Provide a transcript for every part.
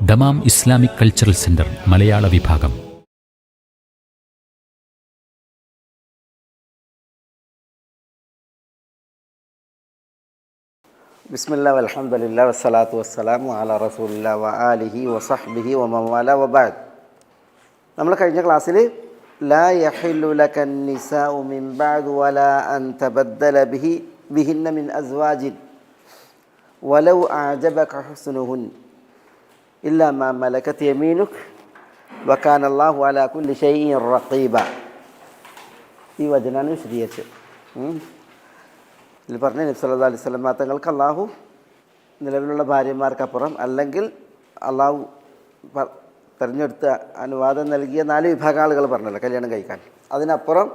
Dammam Islamic cultural centre മലയാള വിഭാഗം. ബിസ്മില്ലാഹി വൽഹംദുലില്ലാഹി വസ്സലാത്തു വസ്സലാമു അലാ റസൂലില്ലാഹി വആലിഹി വസഹ്ബിഹി വമൻവാല വബഅദ്. നമ്മൾ കഴിഞ്ഞ ക്ലാസ്സിൽ ലാ യഹില്ലു ലകൻ നിസാഉ മിൻ ബഅദ് വലാ അൻ തബദ്ദല ബിഹിന്ന മിൻ അസ്വാജിൻ വലൗ അഅജബക ഹുസ്നുഹുൻ ഇല്ലാ മാ മലകത് യമീനുക് വകാന അല്ലാഹു അലാ കുല്ലി ഷൈഇൻ റഖീബ. ഈ വചനാണ് വിശദീകരിച്ചത്. ഇതിൽ പറഞ്ഞ നബി സല്ലല്ലാഹു അലൈഹി വസല്ലം തങ്ങൾക്ക് അള്ളാഹു നിലവിലുള്ള ഭാര്യമാർക്കപ്പുറം അല്ലെങ്കിൽ അള്ളാഹു തിരഞ്ഞെടുത്ത അനുവാദം നൽകിയ 4 വിഭാഗം ആളുകൾ പറഞ്ഞല്ലോ കല്യാണം കഴിക്കാൻ. അതിനപ്പുറം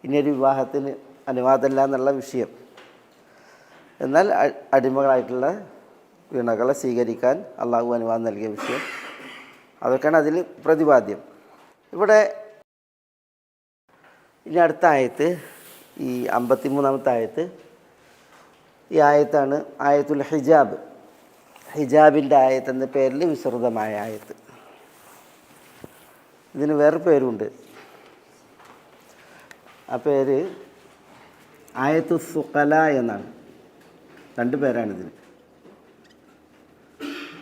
ഇനിയൊരു വിവാഹത്തിന് അനുവാദമില്ല എന്നുള്ള വിഷയം. എന്നാൽ അടിമകളായിട്ടുള്ള വീണകളെ സ്വീകരിക്കാൻ അള്ളാഹു അനുവാദം നൽകിയ വിഷയം, അതൊക്കെയാണ് അതിൽ പ്രതിപാദ്യം. ഇവിടെ ഇനി അടുത്ത ആയത്ത്, ഈ 53-ാമത്തെ ആയത്ത്, ഈ ആയത്താണ് ആയത്തുൽ ഹിജാബ്. ഹിജാബിൻ്റെ ആയത്ത് എന്ന പേരിൽ വിസ്തൃതമായ ആയത്ത്. ഇതിന് വേറെ പേരുണ്ട്. ആ പേര് ആയത്തു സുഖല എന്നാണ്. 2 പേരാണിതിന്.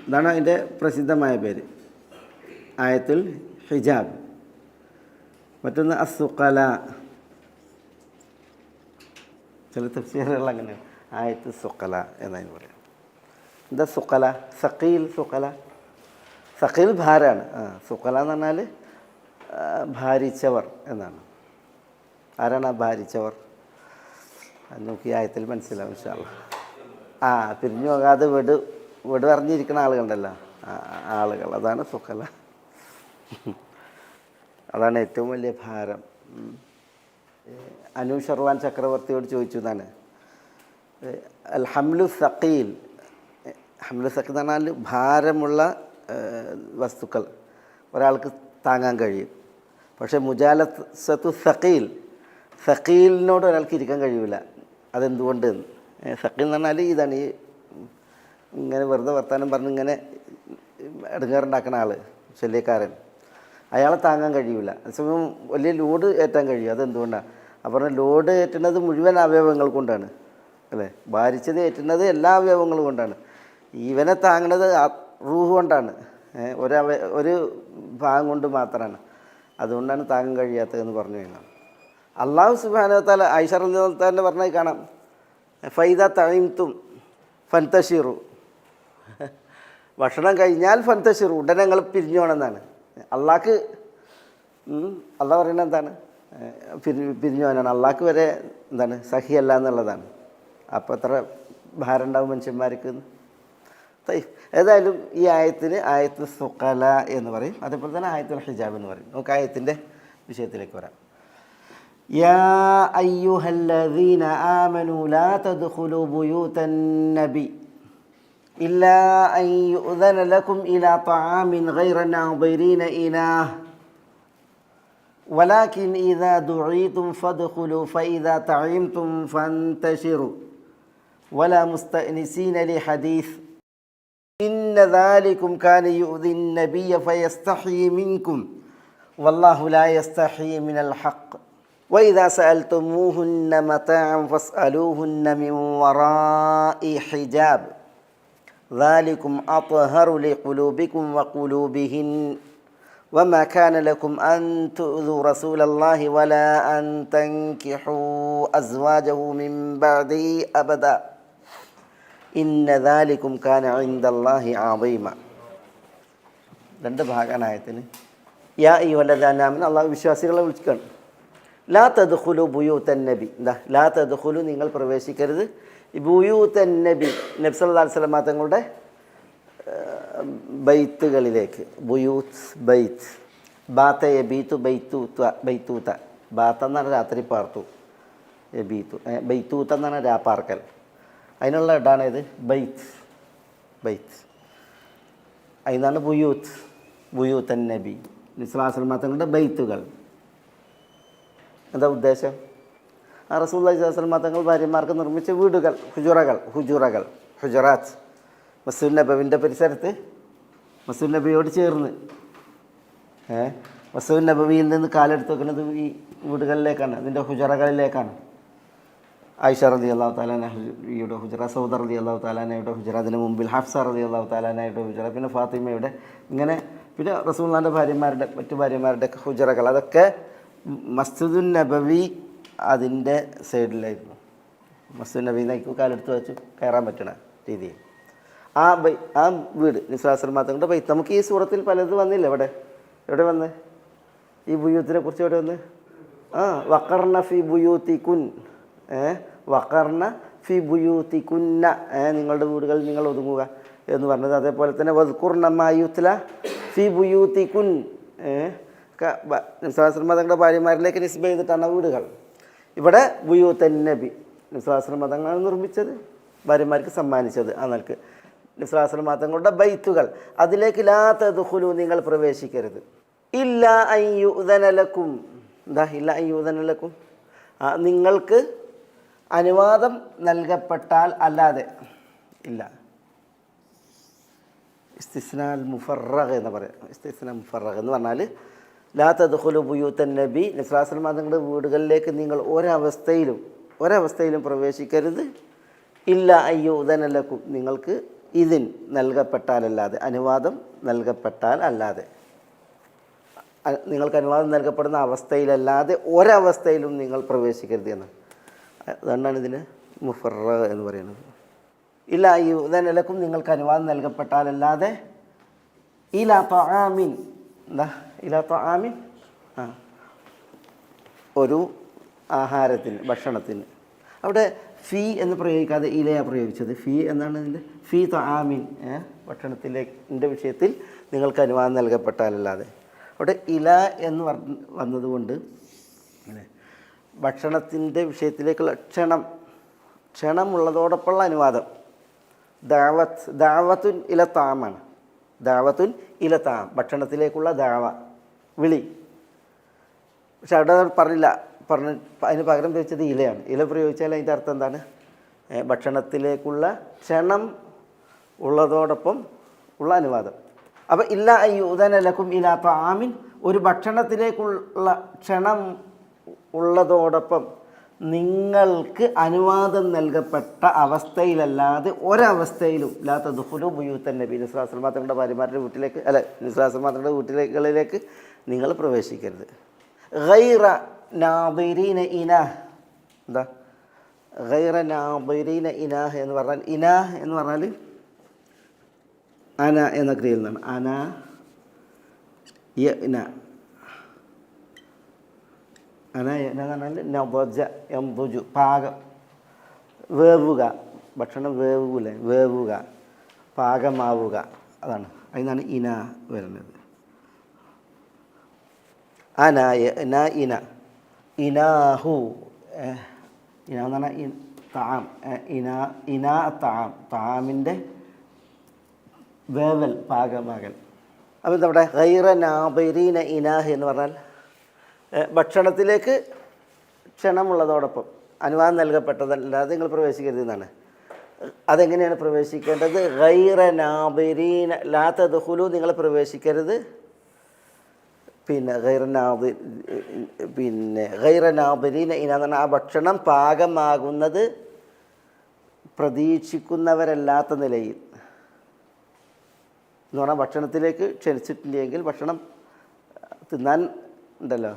ഇതാണ് അതിൻ്റെ പ്രസിദ്ധമായ പേര്, ആയത്തുൽ ഹിജാബ്. മറ്റൊന്ന് അസുഖല. ചില തഫ്സീറുകൾ അങ്ങനെയാണ്, ആയത്ത് സുഖല എന്നതിന് പറയാം. എന്താ സുഖല? സഖീൽ. സുഖല, സഖീൽ ഭാരമാണ്. സുഖല എന്ന് പറഞ്ഞാൽ ഭാരിച്ചവർ എന്നാണ്. ആരാണ് ആ ഭാരിച്ചവർ? അത് നോക്കി ആയത്തിൽ മനസ്സിലാവും ഇൻഷാ അല്ലാഹ്. പിരിഞ്ഞു പോകാതെ വീട് പറഞ്ഞിരിക്കുന്ന ആളുകളുണ്ടല്ലോ, ആളുകൾ, അതാണ് സുഖല. അതാണ് ഏറ്റവും വലിയ ഭാരം. അനു ഷർവാൻ ചക്രവർത്തിയോട് ചോദിച്ചു എന്നാണ്, അൽ ഹംലു സഖീൽ. ഹംലു സഖീൽ എന്ന് പറഞ്ഞാൽ ഭാരമുള്ള വസ്തുക്കൾ ഒരാൾക്ക് താങ്ങാൻ കഴിയും. പക്ഷേ മുജാലസത്തു സഖീൽ, സഖീലിനോട് ഒരാൾക്ക് ഇരിക്കാൻ കഴിയില്ല. അതെന്തുകൊണ്ട്? സഖീൽ എന്ന് പറഞ്ഞാൽ ഇതാണ്, ഈ ഇങ്ങനെ വെറുതെ വർത്താനം പറഞ്ഞ് ഇങ്ങനെ ഇടങ്ങേറുണ്ടാക്കുന്ന ആൾ, ശല്യക്കാരൻ. അയാളെ താങ്ങാൻ കഴിയില്ല. അതേസമയം വലിയ ലോഡ് ഏറ്റാൻ കഴിയും. അതെന്തുകൊണ്ടാണ്? അപ്പോൾ ലോഡ് ഏറ്റുന്നത് മുഴുവൻ അവയവങ്ങൾ കൊണ്ടാണ്, അല്ലേ? ഭാരിച്ചത് ഏറ്റുന്നത് എല്ലാ അവയവങ്ങളും കൊണ്ടാണ്. ഇവനെ താങ്ങുന്നത് റൂഹ് കൊണ്ടാണ്, ഒരു ഭാഗം കൊണ്ട് മാത്രമാണ്. അതുകൊണ്ടാണ് താങ്ങാൻ കഴിയാത്തതെന്ന് പറഞ്ഞു കഴിഞ്ഞാൽ, അള്ളാഹു സുബ്ഹാനഹു വ തആല ആയിഷ റളിയല്ലാഹു അൻഹ പറഞ്ഞാൽ കാണാം, ഫൈദ തഈംതും ഫൻതശിറു, ഭക്ഷണം കഴിഞ്ഞാൽ ഫൻതശിറു, ഉടനെ നിങ്ങൾ പിരിഞ്ഞു പോകണമെന്നാണ്. അള്ളാഹ് പറയുന്നത് എന്താണ്? പിരിഞ്ഞു പോകാനാണ്. അള്ളാഹ്ക്ക് വരെ എന്താണ് സഹിയല്ല എന്നുള്ളതാണ്. അപ്പോൾ എത്ര ഭാരം ഉണ്ടാവും മനുഷ്യന്മാർക്ക്. ഏതായാലും ഈ ആയത്തിന് ആയത്ത് സുഖല എന്ന് പറയും. അതേപോലെ തന്നെ ആയത്തുൽ ഹിജാബ് എന്ന് പറയും. നമുക്ക് ആയത്തിൻ്റെ വിഷയത്തിലേക്ക് വരാം. യാ അയ്യുഹല്ലദീന ആമനൂ ലാ തദ്ഖുലൂ ബുയൂതൻ നബി ഇല്ലാ അൻ യുഅ്ദന ലക്കും ഇലാ തആമിൻ ഗൈറ നാദിരീന ഇനാഹ് വലാകിൻ ഇദാ ദുഈതും ഫദ്ഖുലൂ ഫഇദാ തഈംതും ഫൻതശിറൂ വലാ മുസ്തഅനിസീന ലിഹദീസ് ഇന്ന ദാലികും കാന യുഅ്ദിൻ നബിയ്യ ഫയസ്തഹീ മിൻകും വല്ലാഹു ലാ യസ്തഹീ മിനൽ ഹഖ് വഇദാ സഅൽതുമൂഹുന്ന മതാഅൻ ഫസ്അലൂഹുന്ന മിൻ വറാഇ ഹിജാബ് ذلكم أطهر لقلوبكم وقلوبهن وما كان لكم أن تؤذوا رسول الله ولا أن تنكحوا أزواجه من بعده أبدا إن ذلكم كان عند الله عظيما. 2 ഭാഗമാണ് ആയത്തിന്. യാ അയ്യുഹല്ലദീന ആമനൂ, അല്ലാഹു വിശ്വാസികളെ വിളിക്കുകയാണ്. ലാ തദ്ഖുലു ബുയൂതൻ നബി, ലാ തദ്ഖുലു, നിങ്ങൾ പ്രവേശിക്കരുത്, ബുയൂതൻ നബി, നബി സല്ലല്ലാഹു അലൈഹി വസല്ലം തങ്ങളുടെ ബൈത്തുകളിലേക്ക്. ബുയൂത്ത്, ബൈത്ത്. ബാത്ത യബീത്തു ബൈത്തൂത്ത. ബാത്ത എന്നാണ് രാത്രി പാർത്തു, യബീത്തു. ബൈത്തൂത്ത എന്നാണ് രാപ്പാർക്കൽ. അതിനുള്ള ഇടാണ് ഇത് ബൈത്ത്. ബൈത്ത് അതിനാണ് ബുയൂത്ത്. ബുയൂതൻ നബി, നബി സല്ലല്ലാഹു അലൈഹി വസല്ലം തങ്ങളുടെ ബൈത്തുകൾ. എന്താ ഉദ്ദേശം? റസൂലുള്ളാഹി സ്വല്ലല്ലാഹു അലൈഹി വസല്ലം തങ്ങൾ ഭാര്യമാർക്ക് നിർമ്മിച്ച വീടുകൾ, ഹുജുറാത്ത്. മസ്ജിദുൻ നബവിൻ്റെ പരിസരത്ത് മസ്ജിദ് നബിയോട് ചേർന്ന്. മസ്ജിദ് നബവിയിൽ നിന്ന് കാലെടുത്ത് വെക്കുന്നത് ഈ വീടുകളിലേക്കാണ്, ഇതിൻ്റെ ഹുജറകളിലേക്കാണ്. ആയിഷ റളിയല്ലാഹു തആല അൻഹയുടെ ഹുജറ, സൗദ റളിയല്ലാഹു തആല അൻഹയുടെ ഹുജറ, അതിന് മുമ്പിൽ ഹഫ്സ റളിയല്ലാഹു തആല അൻഹയുടെ ഹുജറ, പിന്നെ ഫാത്തിമയുടെ, ഇങ്ങനെ പിന്നെ റസൂലുള്ളാഹിൻ്റെ ഭാര്യമാരുടെ മറ്റു ഭാര്യമാരുടെ ഒക്കെ ഹുജറകൾ, അതൊക്കെ മസ്ജിദുൻ നബവി അതിൻ്റെ സൈഡിലായിരുന്നു. മസ്ജിദ് നബിയിലേക്ക് കാലെടുത്ത് വെച്ച് കയറാൻ പറ്റണ രീതിയിൽ ആ വീട് നിസ്ലാസ്ലം മാത്രം ബൈത്ത്. നമുക്ക് ഈ സൂറത്തിൽ പലത് വന്നില്ല. എവിടെ വന്ന് ഈ ബുയൂത്തിനെ കുറിച്ച് എവിടെ വന്ന്? വഖർന ഫി ബുയൂത്തികുൻ, വഖർന ഫി ബുയൂത്തികുന്ന, നിങ്ങളുടെ വീടുകളിൽ നിങ്ങൾ ഒതുങ്ങുക എന്ന് പറഞ്ഞത്. അതേപോലെ തന്നെ വദ്കുർന മാ യുത്ല ഫി ബുയൂത്തികുൻ, നിസ്ലാസ്ലം തങ്ങളുടെ ഭാര്യമാരിലേക്ക് നിസ്ബ ചെയ്തിട്ടാണ് വീടുകൾ. ഇവിടെ ബുയൂത്തൻ നബി നിസ്ലാസ്ലം തങ്ങളാണ് നിർമ്മിച്ചത്, ഭാര്യമാർക്ക് സമ്മാനിച്ചത്. ആ നിലക്ക് നിസ്ലാസ്ലം തങ്ങളുടെ ബൈത്തുകൾ, അതിലേക്ക് ലാ തദ്ഖുലൂ, നിങ്ങൾ പ്രവേശിക്കരുത്. ഇല്ല അൻ യുഅ്ദന ലക്കും, എന്താ ഇല്ല അൻ യുഅ്ദന ലക്കും, നിങ്ങൾക്ക് അനുവാദം നൽകപ്പെട്ടാൽ അല്ലാതെ. ഇല്ല, ഇസ്തിസ്നാൽ മുഫറഗ് എന്ന് പറയാം. ഇസ്തിസ്നാ മുഫറഗ് എന്ന് പറഞ്ഞാൽ ലാ തദ്ഖുലൂ ബുയൂത്തൻ നബി, നിസ്ലാസ്ലം തങ്ങളുടെ വീടുകളിലേക്ക് നിങ്ങൾ ഒരവസ്ഥയിലും പ്രവേശിക്കരുത്. ഇല്ല അൻ യുഅ്ദന ലക്കും, നിങ്ങൾക്ക് ഇതിൻ നൽകപ്പെട്ടാലല്ലാതെ, അനുവാദം നൽകപ്പെട്ടാൽ അല്ലാതെ, നിങ്ങൾക്ക് അനുവാദം നൽകപ്പെടുന്ന അവസ്ഥയിലല്ലാതെ ഒരവസ്ഥയിലും നിങ്ങൾ പ്രവേശിക്കരുത് എന്ന്. അതുകൊണ്ടാണ് ഇതിന് മുഫറഗ് എന്ന് പറയുന്നത്. ഇല്ല അൻ യുഅ്ദന ലക്കും, നിങ്ങൾക്ക് അനുവാദം നൽകപ്പെട്ടാലല്ലാതെ. ഇലാ തആമിൻ, എന്താ ഇലാ തആമിൻ, ഒരു ആഹാരത്തിന്, ഭക്ഷണത്തിന്. അവിടെ ഫീ എന്ന് പ്രയോഗിക്കാതെ ഇലയാണ് പ്രയോഗിച്ചത്. ഫീ എന്നാണ് ഇതിൻ്റെ ഫീ തആമിൻ, ഭക്ഷണത്തിൻ്റെ വിഷയത്തിൽ നിങ്ങൾക്ക് അനുവാദം നൽകപ്പെട്ടാലല്ലാതെ. അവിടെ ഇല എന്ന് വന്നതുകൊണ്ട് ഭക്ഷണത്തിൻ്റെ വിഷയത്തിലേക്കുള്ള ക്ഷണമുള്ളതോടൊപ്പമുള്ള അനുവാദം. ദാവത്തുൻ ഇല താമാണ്. ദാവത്തുൻ ഇല താം, ഭക്ഷണത്തിലേക്കുള്ള വിളി. പക്ഷെ അവിടെ പറഞ്ഞില്ല, അതിന് പകരം പ്രയോഗിച്ചത് ഇലയാണ്. ഇല പ്രയോഗിച്ചാൽ അതിൻ്റെ അർത്ഥം എന്താണ്? ഭക്ഷണത്തിലേക്കുള്ള ക്ഷണം ഉള്ളതോടൊപ്പം ഉള്ള അനുവാദം. അപ്പോൾ ഇല്ല അൻ യുഅ്ദന ലക്കും ഇലാ തആമിൻ, ഒരു ഭക്ഷണത്തിലേക്കുള്ള ക്ഷണം ഉള്ളതോടൊപ്പം നിങ്ങൾക്ക് അനുവാദം നൽകപ്പെട്ട അവസ്ഥയിലല്ലാതെ ഒരവസ്ഥയിലും ലാ തദ്ഖുലൂ ബുയൂത്തൻ നബി, നിസ്ലാസ്ലം തങ്ങളുടെ ഭാര്യമാരുടെ വീട്ടിലേക്ക്, നിസ്ലാസ്ലം തങ്ങളുടെ വീട്ടിലേക്ക് നിങ്ങൾ പ്രവേശിക്കരുത്. ഗൈറ നാദിരീന ഇനാഹ്, എന്താ ഗൈറ നാദിരീന ഇനാഹ് എന്ന് പറഞ്ഞാൽ, ഇനാഹ് എന്ന് പറഞ്ഞാൽ അന എന്ന ക്രിയയിൽ നിന്നാണ്. അന യന, അന യന എന്ന് പറഞ്ഞാൽ നബജ യംബുജു, പാകം, വേവുക, ഭക്ഷണം വേവുക, പാകമാവുക, അതാണ്. അതിനാണ് ഇന വരുന്നത്. അന യന ഇന, ഇനാഹു, ഇന എന്ന് പറഞ്ഞാൽ താം, ഇന താം, താമിൻ്റെ വേവൽ, പാകമാകൽ. അപ്പോൾ നമ്മുടെ ഗൈറ നാദിരീന ഇനാഹ് എന്ന് പറഞ്ഞാൽ ഭക്ഷണത്തിലേക്ക് ക്ഷണമുള്ളതോടൊപ്പം അനുവാദം നൽകപ്പെട്ടതല്ലാതെ നിങ്ങൾ പ്രവേശിക്കരുതെന്നാണ്. അതെങ്ങനെയാണ് പ്രവേശിക്കേണ്ടത്? ഗൈറ നാദിരീന, ലാ തദ്ഖുലൂ, നിങ്ങൾ പ്രവേശിക്കരുത്. പിന്നെ ഗൈറ നാദിരീന ഇന എന്ന് പറഞ്ഞാൽ ആ ഭക്ഷണം പാകമാകുന്നത് പ്രതീക്ഷിക്കുന്നവരല്ലാത്ത നിലയിൽ എന്ന് പറഞ്ഞാൽ, ഭക്ഷണത്തിലേക്ക് ക്ഷണിച്ചിട്ടില്ലെങ്കിൽ ഭക്ഷണം തിന്നാൻ ഉണ്ടല്ലോ,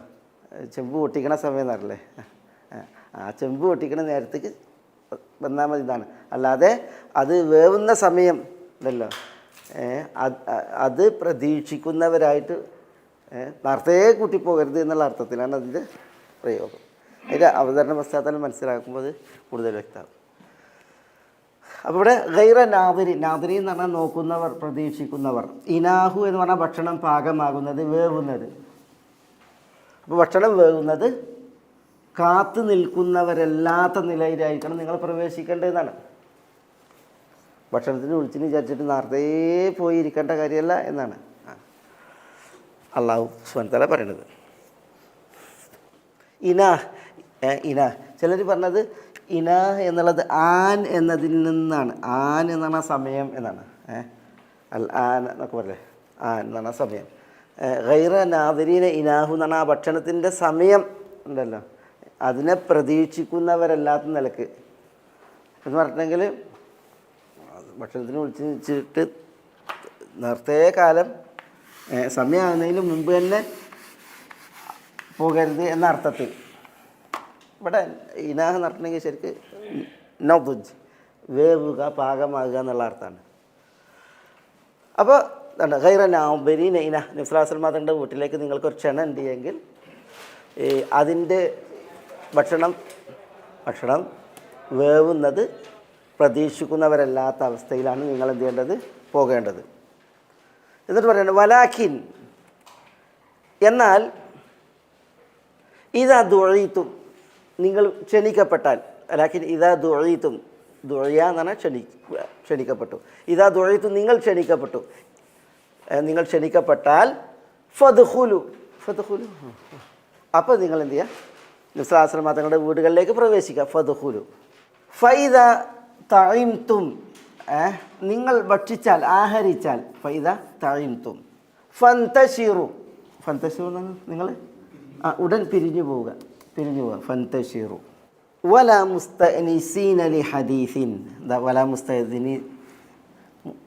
ചെമ്പ് പൊട്ടിക്കണ സമയം എന്നറിയില്ലേ, ആ ചെമ്പ് പൊട്ടിക്കണ നേരത്തേക്ക് വന്നാൽ മതി എന്നാണ്. അല്ലാതെ അത് വേവുന്ന സമയം ഉണ്ടല്ലോ, അത് പ്രതീക്ഷിക്കുന്നവരായിട്ട് നേരത്തെ കൂട്ടിപ്പോകരുത് എന്നുള്ള അർത്ഥത്തിലാണ് അതിൻ്റെ പ്രയോഗം. അതിൻ്റെ അവതരണ പശ്ചാത്തലം മനസ്സിലാക്കുമ്പോൾ അത് കൂടുതൽ വ്യക്തമാകും. അപ്പോൾ ഇവിടെ ഗൈറ നാദിരി എന്ന് പറഞ്ഞാൽ നോക്കുന്നവർ, പ്രതീക്ഷിക്കുന്നവർ. ഇനാഹു എന്ന് പറഞ്ഞാൽ ഭക്ഷണം പാകമാകുന്നത്, വേവുന്നത്. അപ്പോൾ ഭക്ഷണം വേവുന്നത് കാത്തു നിൽക്കുന്നവരല്ലാത്ത നിലയിലായിരിക്കണം നിങ്ങൾ പ്രവേശിക്കേണ്ടതെന്നാണ്. ഭക്ഷണത്തിന് വിളിച്ചിന് വിചാരിച്ചിട്ട് നേരത്തെ പോയിരിക്കേണ്ട കാര്യമല്ല എന്നാണ് അള്ളാഹു സുബ്ഹാനഹു വ തആല പറയുന്നത്. ഇന ചിലർ പറഞ്ഞത് ഇന എന്നുള്ളത് ആൻ എന്നതിൽ നിന്നാണ്. ആൻ എന്ന് പറഞ്ഞാൽ സമയം എന്നാണ്. അൽ ആൻ എന്നൊക്കെ പറയല്ലേ, എന്നാണ് ആ സമയം. ഗൈറ നാദിരീന ഇനാഹു എന്നാണ് ആ ഭക്ഷണത്തിൻ്റെ സമയം ഉണ്ടല്ലോ, അതിനെ പ്രതീക്ഷിക്കുന്നവരല്ലാത്ത നിലക്ക് എന്ന് പറഞ്ഞിട്ടുണ്ടെങ്കിൽ ഭക്ഷണത്തിന് വിളിച്ചിട്ട് നേരത്തെ കാലം സമയമാകുന്നതിന് മുമ്പ് തന്നെ പോകരുത് എന്ന അർത്ഥത്തിൽ. ഇവിടെ ഇനാഹ് എന്ന് പറഞ്ഞിട്ടുണ്ടെങ്കിൽ ശരിക്ക് നൗദുജ്, വേവുക, പാകമാകുക എന്നുള്ള അർത്ഥമാണ്. അപ്പോൾ ഗൈറ നാബരീന ഇന നിസ്ലാസ്ലം തങ്ങളുടെ വീട്ടിലേക്ക് നിങ്ങൾക്കൊരു ക്ഷണം ഉണ്ട് എങ്കിൽ അതിൻ്റെ ഭക്ഷണം വേവുന്നത് പ്രതീക്ഷിക്കുന്നവരല്ലാത്ത അവസ്ഥയിലാണ് നിങ്ങൾ എന്ത് ചെയ്യേണ്ടത്, പോകേണ്ടത്. എന്നിട്ട് പറയുന്നത് വലാഖിൻ, എന്നാൽ ഇതാ ദുഴീത്തും, നിങ്ങൾ ക്ഷണിക്കപ്പെട്ടാൽ. വലാഖിൻ ഇതാ ദുഴീത്തും, ദുഴയ എന്നാണ് ക്ഷണിക്കപ്പെട്ടു. ഇതാ ദുഴീത്തും, നിങ്ങൾ ക്ഷണിക്കപ്പെട്ടാൽ ഫദ്ഖുലു, അപ്പോൾ നിങ്ങൾ എന്ത് ചെയ്യുക, നിസ്ലാസ്ലം തങ്ങളുടെ വീടുകളിലേക്ക് പ്രവേശിക്കുക. ഫദ്ഖുലു ഫൈദ തഇംതും, നിങ്ങൾ ഭക്ഷിച്ചാൽ, ആഹരിച്ചാൽ. ഫൈദ തഇംതും ഫന്തശിറു, എന്നാണ് നിങ്ങൾ ഉടൻ പിരിഞ്ഞു പോവുക. ഫന്തശിറു വലാ മുസ്തഅനിസീന ലി ഹദീസിൻ, വലാ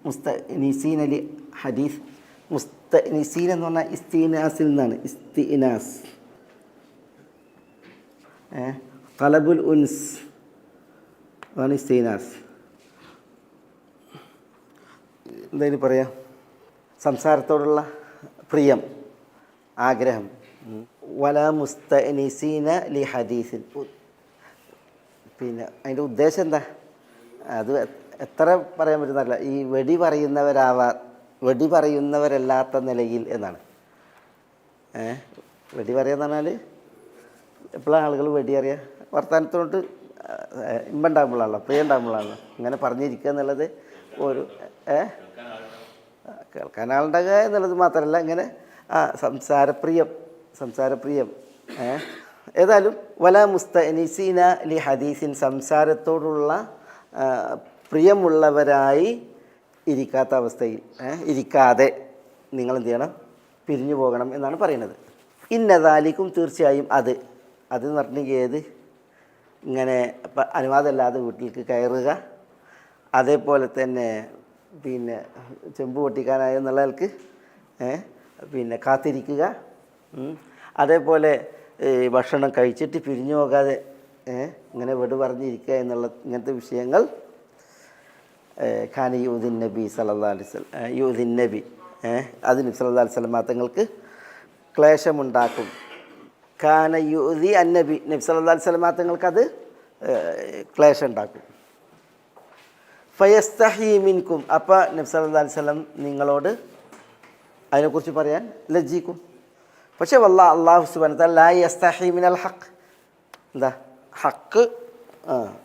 മുസ്തഅനിസീന ലി ഹദീസ്. മുസ്തഅനിസീൻ എന്ന് പറഞ്ഞാൽ ഇസ്തിനാസിൽ നിന്നാണ്. ഇസ്തിനാസ്, തലബുൽ ഉൻസ് അതാണ് ഇസ്തിനാസ്. എന്തായാലും പറയാം, സംസാരത്തോടുള്ള പ്രിയം, ആഗ്രഹം. വലാ മുസ്തഅനിസീന ലി ഹദീസിൻ, പിന്നെ അതിൻ്റെ ഉദ്ദേശം എന്താ, അത് എത്ര പറയാൻ പറ്റുന്നറിയില്ല. ഈ വെടി പറയുന്നവരല്ലാത്ത നിലയിൽ എന്നാണ്. വെടി പറയാന്ന് പറഞ്ഞാൽ എപ്പോഴാണ് ആളുകൾ വെടി അറിയുക, വർത്തമാനത്തോട്ട് ഇമ്പുണ്ടാകുമ്പോഴാണല്ലോ, പ്രിയം ഉണ്ടാകുമ്പോഴാണല്ലോ ഇങ്ങനെ പറഞ്ഞിരിക്കുക എന്നുള്ളത്. ഒരു കേൾക്കാൻ ആളുണ്ടാകുക എന്നുള്ളത് മാത്രമല്ല, ഇങ്ങനെ സംസാരപ്രിയം. ഏതായാലും വലാ മുസ്തഅനിസീന ലി ഹദീസിൻ, സംസാരത്തോടുള്ള പ്രിയമുള്ളവരായി ഇരിക്കാത്ത അവസ്ഥയിൽ, ഇരിക്കാതെ നിങ്ങൾ എന്ത് ചെയ്യണം, പിരിഞ്ഞു പോകണം എന്നാണ് പറയുന്നത്. ഇന്നദാലിക്കും, തീർച്ചയായും അത് എന്ന് പറഞ്ഞിട്ടുണ്ടെങ്കിൽ ഏത്, ഇങ്ങനെ അനുവാദമല്ലാതെ വീട്ടിലേക്ക് കയറുക, അതേപോലെ തന്നെ പിന്നെ ചെമ്പ് പൊട്ടിക്കാനായ എന്നുള്ളവർക്ക് പിന്നെ കാത്തിരിക്കുക, അതേപോലെ ഭക്ഷണം കഴിച്ചിട്ട് പിരിഞ്ഞു പോകാതെ ഇങ്ങനെ വെട് പറഞ്ഞിരിക്കുക എന്നുള്ള ഇങ്ങനത്തെ വിഷയങ്ങൾ ഖാന യൂദിൻ നബി സല്ലല്ലാഹു അലൈഹി വസല്ലം, യൂദിൻ നബി അത് നബി സല്ലല്ലാഹു അലൈഹി വസല്ലം തങ്ങൾക്ക് ക്ലേശമുണ്ടാക്കും. ഖാന യൂദി അന്നബി, നബി സല്ലല്ലാഹു അലൈഹി വസല്ലം തങ്ങൾക്കത് ക്ലേശം ഉണ്ടാക്കും. ഫയസ്തഹി മിൻകും, അപ്പോൾ നബി സല്ലല്ലാഹു അലൈഹി വസല്ലം നിങ്ങളോട് അതിനെക്കുറിച്ച് പറയാൻ ലജ്ജിക്കും. പക്ഷേ അല്ലാഹു സുബ്ഹാനഹു വ തആല ലാ യസ്തഹി മിനൽ ഹഖ്, എന്താ ഹക്ക്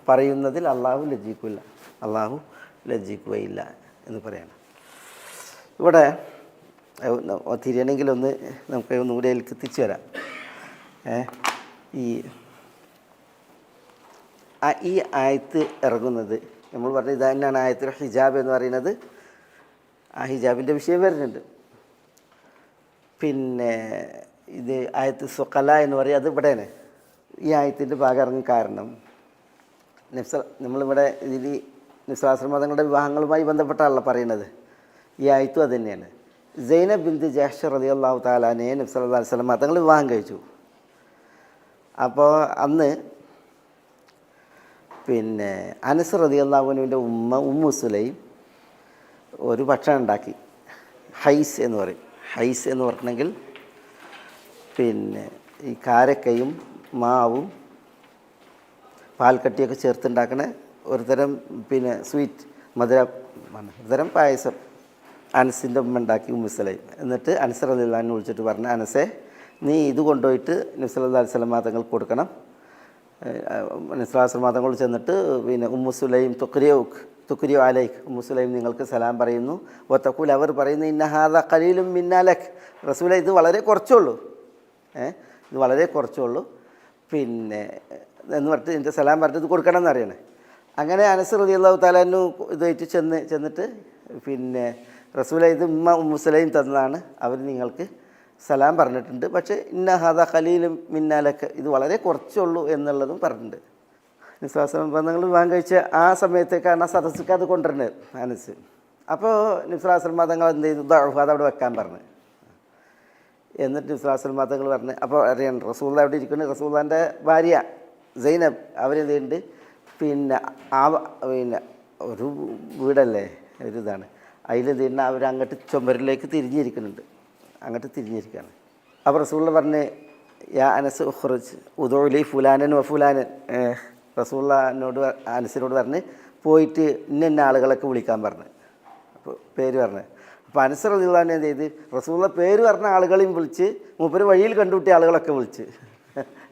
പറയുന്നതിൽ അള്ളാഹു ലജ്ജിക്കുകയില്ല എന്ന് പറയണം. ഇവിടെ തിരിയണമെങ്കിൽ നമുക്ക് ഒന്നുകൂടി അതിലേക്ക് എത്തിച്ചു വരാം. ഈ ആയത്ത് ഇറങ്ങുന്നത് നമ്മൾ പറഞ്ഞത് ഇത് തന്നെയാണ് ആയത്തുൽ ഹിജാബ് എന്ന് പറയുന്നത്. ആ ഹിജാബിൻ്റെ വിഷയം വരുന്നുണ്ട്. പിന്നെ ഇത് ആയത്ത് സുഖല എന്ന് പറയും, അത് ഇവിടെയാണ് ഈ ആയത്തിൻ്റെ ഭാഗം ഇറങ്ങാൻ കാരണം. നമ്മളിവിടെ ഇതിൽ നിസ്വാശ്രമതങ്ങളുടെ വിവാഹങ്ങളുമായി ബന്ധപ്പെട്ടാണല്ലോ പറയുന്നത്. ഈ ആയത്തും അത് തന്നെയാണ്. സൈനബ് ബിൻത് ജഹ്ഷ് റളിയല്ലാഹു തആല അൻഹയെ നബി സല്ലല്ലാഹു അലൈഹി വസല്ലം തങ്ങൾ വിവാഹം കഴിച്ചു. അപ്പോൾ അന്ന് പിന്നെ അനസ് റളിയല്ലാഹു അൻഹുവിൻ്റെ ഉമ്മു സുലൈം ഒരു ഭക്ഷണം ഉണ്ടാക്കി, ഹൈസ് എന്ന് പറയും. ഹൈസ് എന്ന് പറഞ്ഞിട്ടുണ്ടെങ്കിൽ പിന്നെ ഈ കാരക്കയും മാവും പാൽക്കട്ടിയൊക്കെ ചേർത്തുണ്ടാക്കണ ഒരു തരം പിന്നെ സ്വീറ്റ് ഒരു തരം പായസം അനസിൻ്റെ ഉമ്മ ഉണ്ടാക്കി, ഉമ്മു സുലൈം. എന്നിട്ട് അനസ് റളിയല്ലാഹു അൻഹു വിളിച്ചിട്ട് പറഞ്ഞു, അനസേ നീ ഇത് കൊണ്ടുപോയിട്ട് നബി സല്ലല്ലാഹു അലൈഹി വസല്ലം തങ്ങൾക്ക് കൊടുക്കണം. നബി സല്ലല്ലാഹു അലൈഹി വസല്ലം തങ്ങൾ ചെന്നിട്ട് പിന്നെ ഉമ്മു സുലൈം തുക്രിയോ അലൈക്ക്, ഉമ്മു സുലൈം നിങ്ങൾക്ക് സലാം പറയുന്നു. വതഖൂൽ, അവർ പറയുന്നു, ഇന്ന ഹാദ ഖലീലും മിന്നാ ലക്, റസൂലേ ഇത് വളരെ കുറച്ചുള്ളൂ, ഇത് വളരെ കുറച്ചുള്ളൂ പിന്നെ എന്ന് പറഞ്ഞിട്ട് എൻ്റെ സലാം പറഞ്ഞിട്ട് ഇത് കൊടുക്കണം എന്നറിയണേ. അങ്ങനെ അനസ് റളിയല്ലാഹു തആല അൻഹു ഇതായിട്ട് ചെന്നിട്ട് പിന്നെ റസൂലെ ഇത് ഉമ്മ ഉമ്മുസലൈം തന്നതാണ്, അവർ നിങ്ങൾക്ക് സലാം പറഞ്ഞിട്ടുണ്ട്, പക്ഷേ ഇന്ന ഹാദ ഖലീലും മിന്നാലൊക്കെ ഇത് വളരെ കുറച്ചുള്ളൂ എന്നുള്ളതും പറഞ്ഞിട്ടുണ്ട്. നിസ്വാസം ബന്ധങ്ങൾ വിവാഹം കഴിച്ച ആ സമയത്തേക്കാണ് ആ സദസ്സിക്ക് അത് കൊണ്ടുവരുന്നത് അനസ്. അപ്പോൾ നിസ്വാസം മതങ്ങൾ എന്ത് ചെയ്തു, അത് അവിടെ വെക്കാൻ പറഞ്ഞു. എന്നിട്ട് നിസ്വാസം മതങ്ങൾ പറഞ്ഞ് അപ്പോൾ അറിയാം റസൂൽ അവിടെ ഇരിക്കുന്നത്, റസൂലിൻ്റെ ഭാര്യ സൈനബ് അവരെന്ത് ചെയ്യുന്നുണ്ട്, പിന്നെ ഒരു വീടല്ലേ ഒരു ഇതാണ്, അതിലെന്ത് ചെയ്യുന്ന അവരങ്ങോട്ട് ചുമരിലേക്ക് തിരിഞ്ഞിരിക്കുന്നുണ്ട്, അങ്ങോട്ട് തിരിഞ്ഞിരിക്കുകയാണ്. അപ്പോൾ റസൂൽ പറഞ്ഞ് യാ അനസ് ഉഖ്റുജ് ഉദുലി ഫുലാനൻ വ ഫുലാനൻ, റസൂലിനോട് അനസിനോട് പറഞ്ഞ് പോയിട്ട് ഇന്ന ആളുകളൊക്കെ വിളിക്കാൻ പറഞ്ഞു, അപ്പോൾ പേര് പറഞ്ഞ്. അപ്പോൾ അനസ് റളിയല്ലാഹു എന്ത് ചെയ്ത് റസൂലിൻ്റെ പേര് പറഞ്ഞ ആളുകളെയും വിളിച്ച്, മൂപ്പര് വഴിയിൽ കണ്ടുപിട്ടിയ ആളുകളൊക്കെ വിളിച്ച്,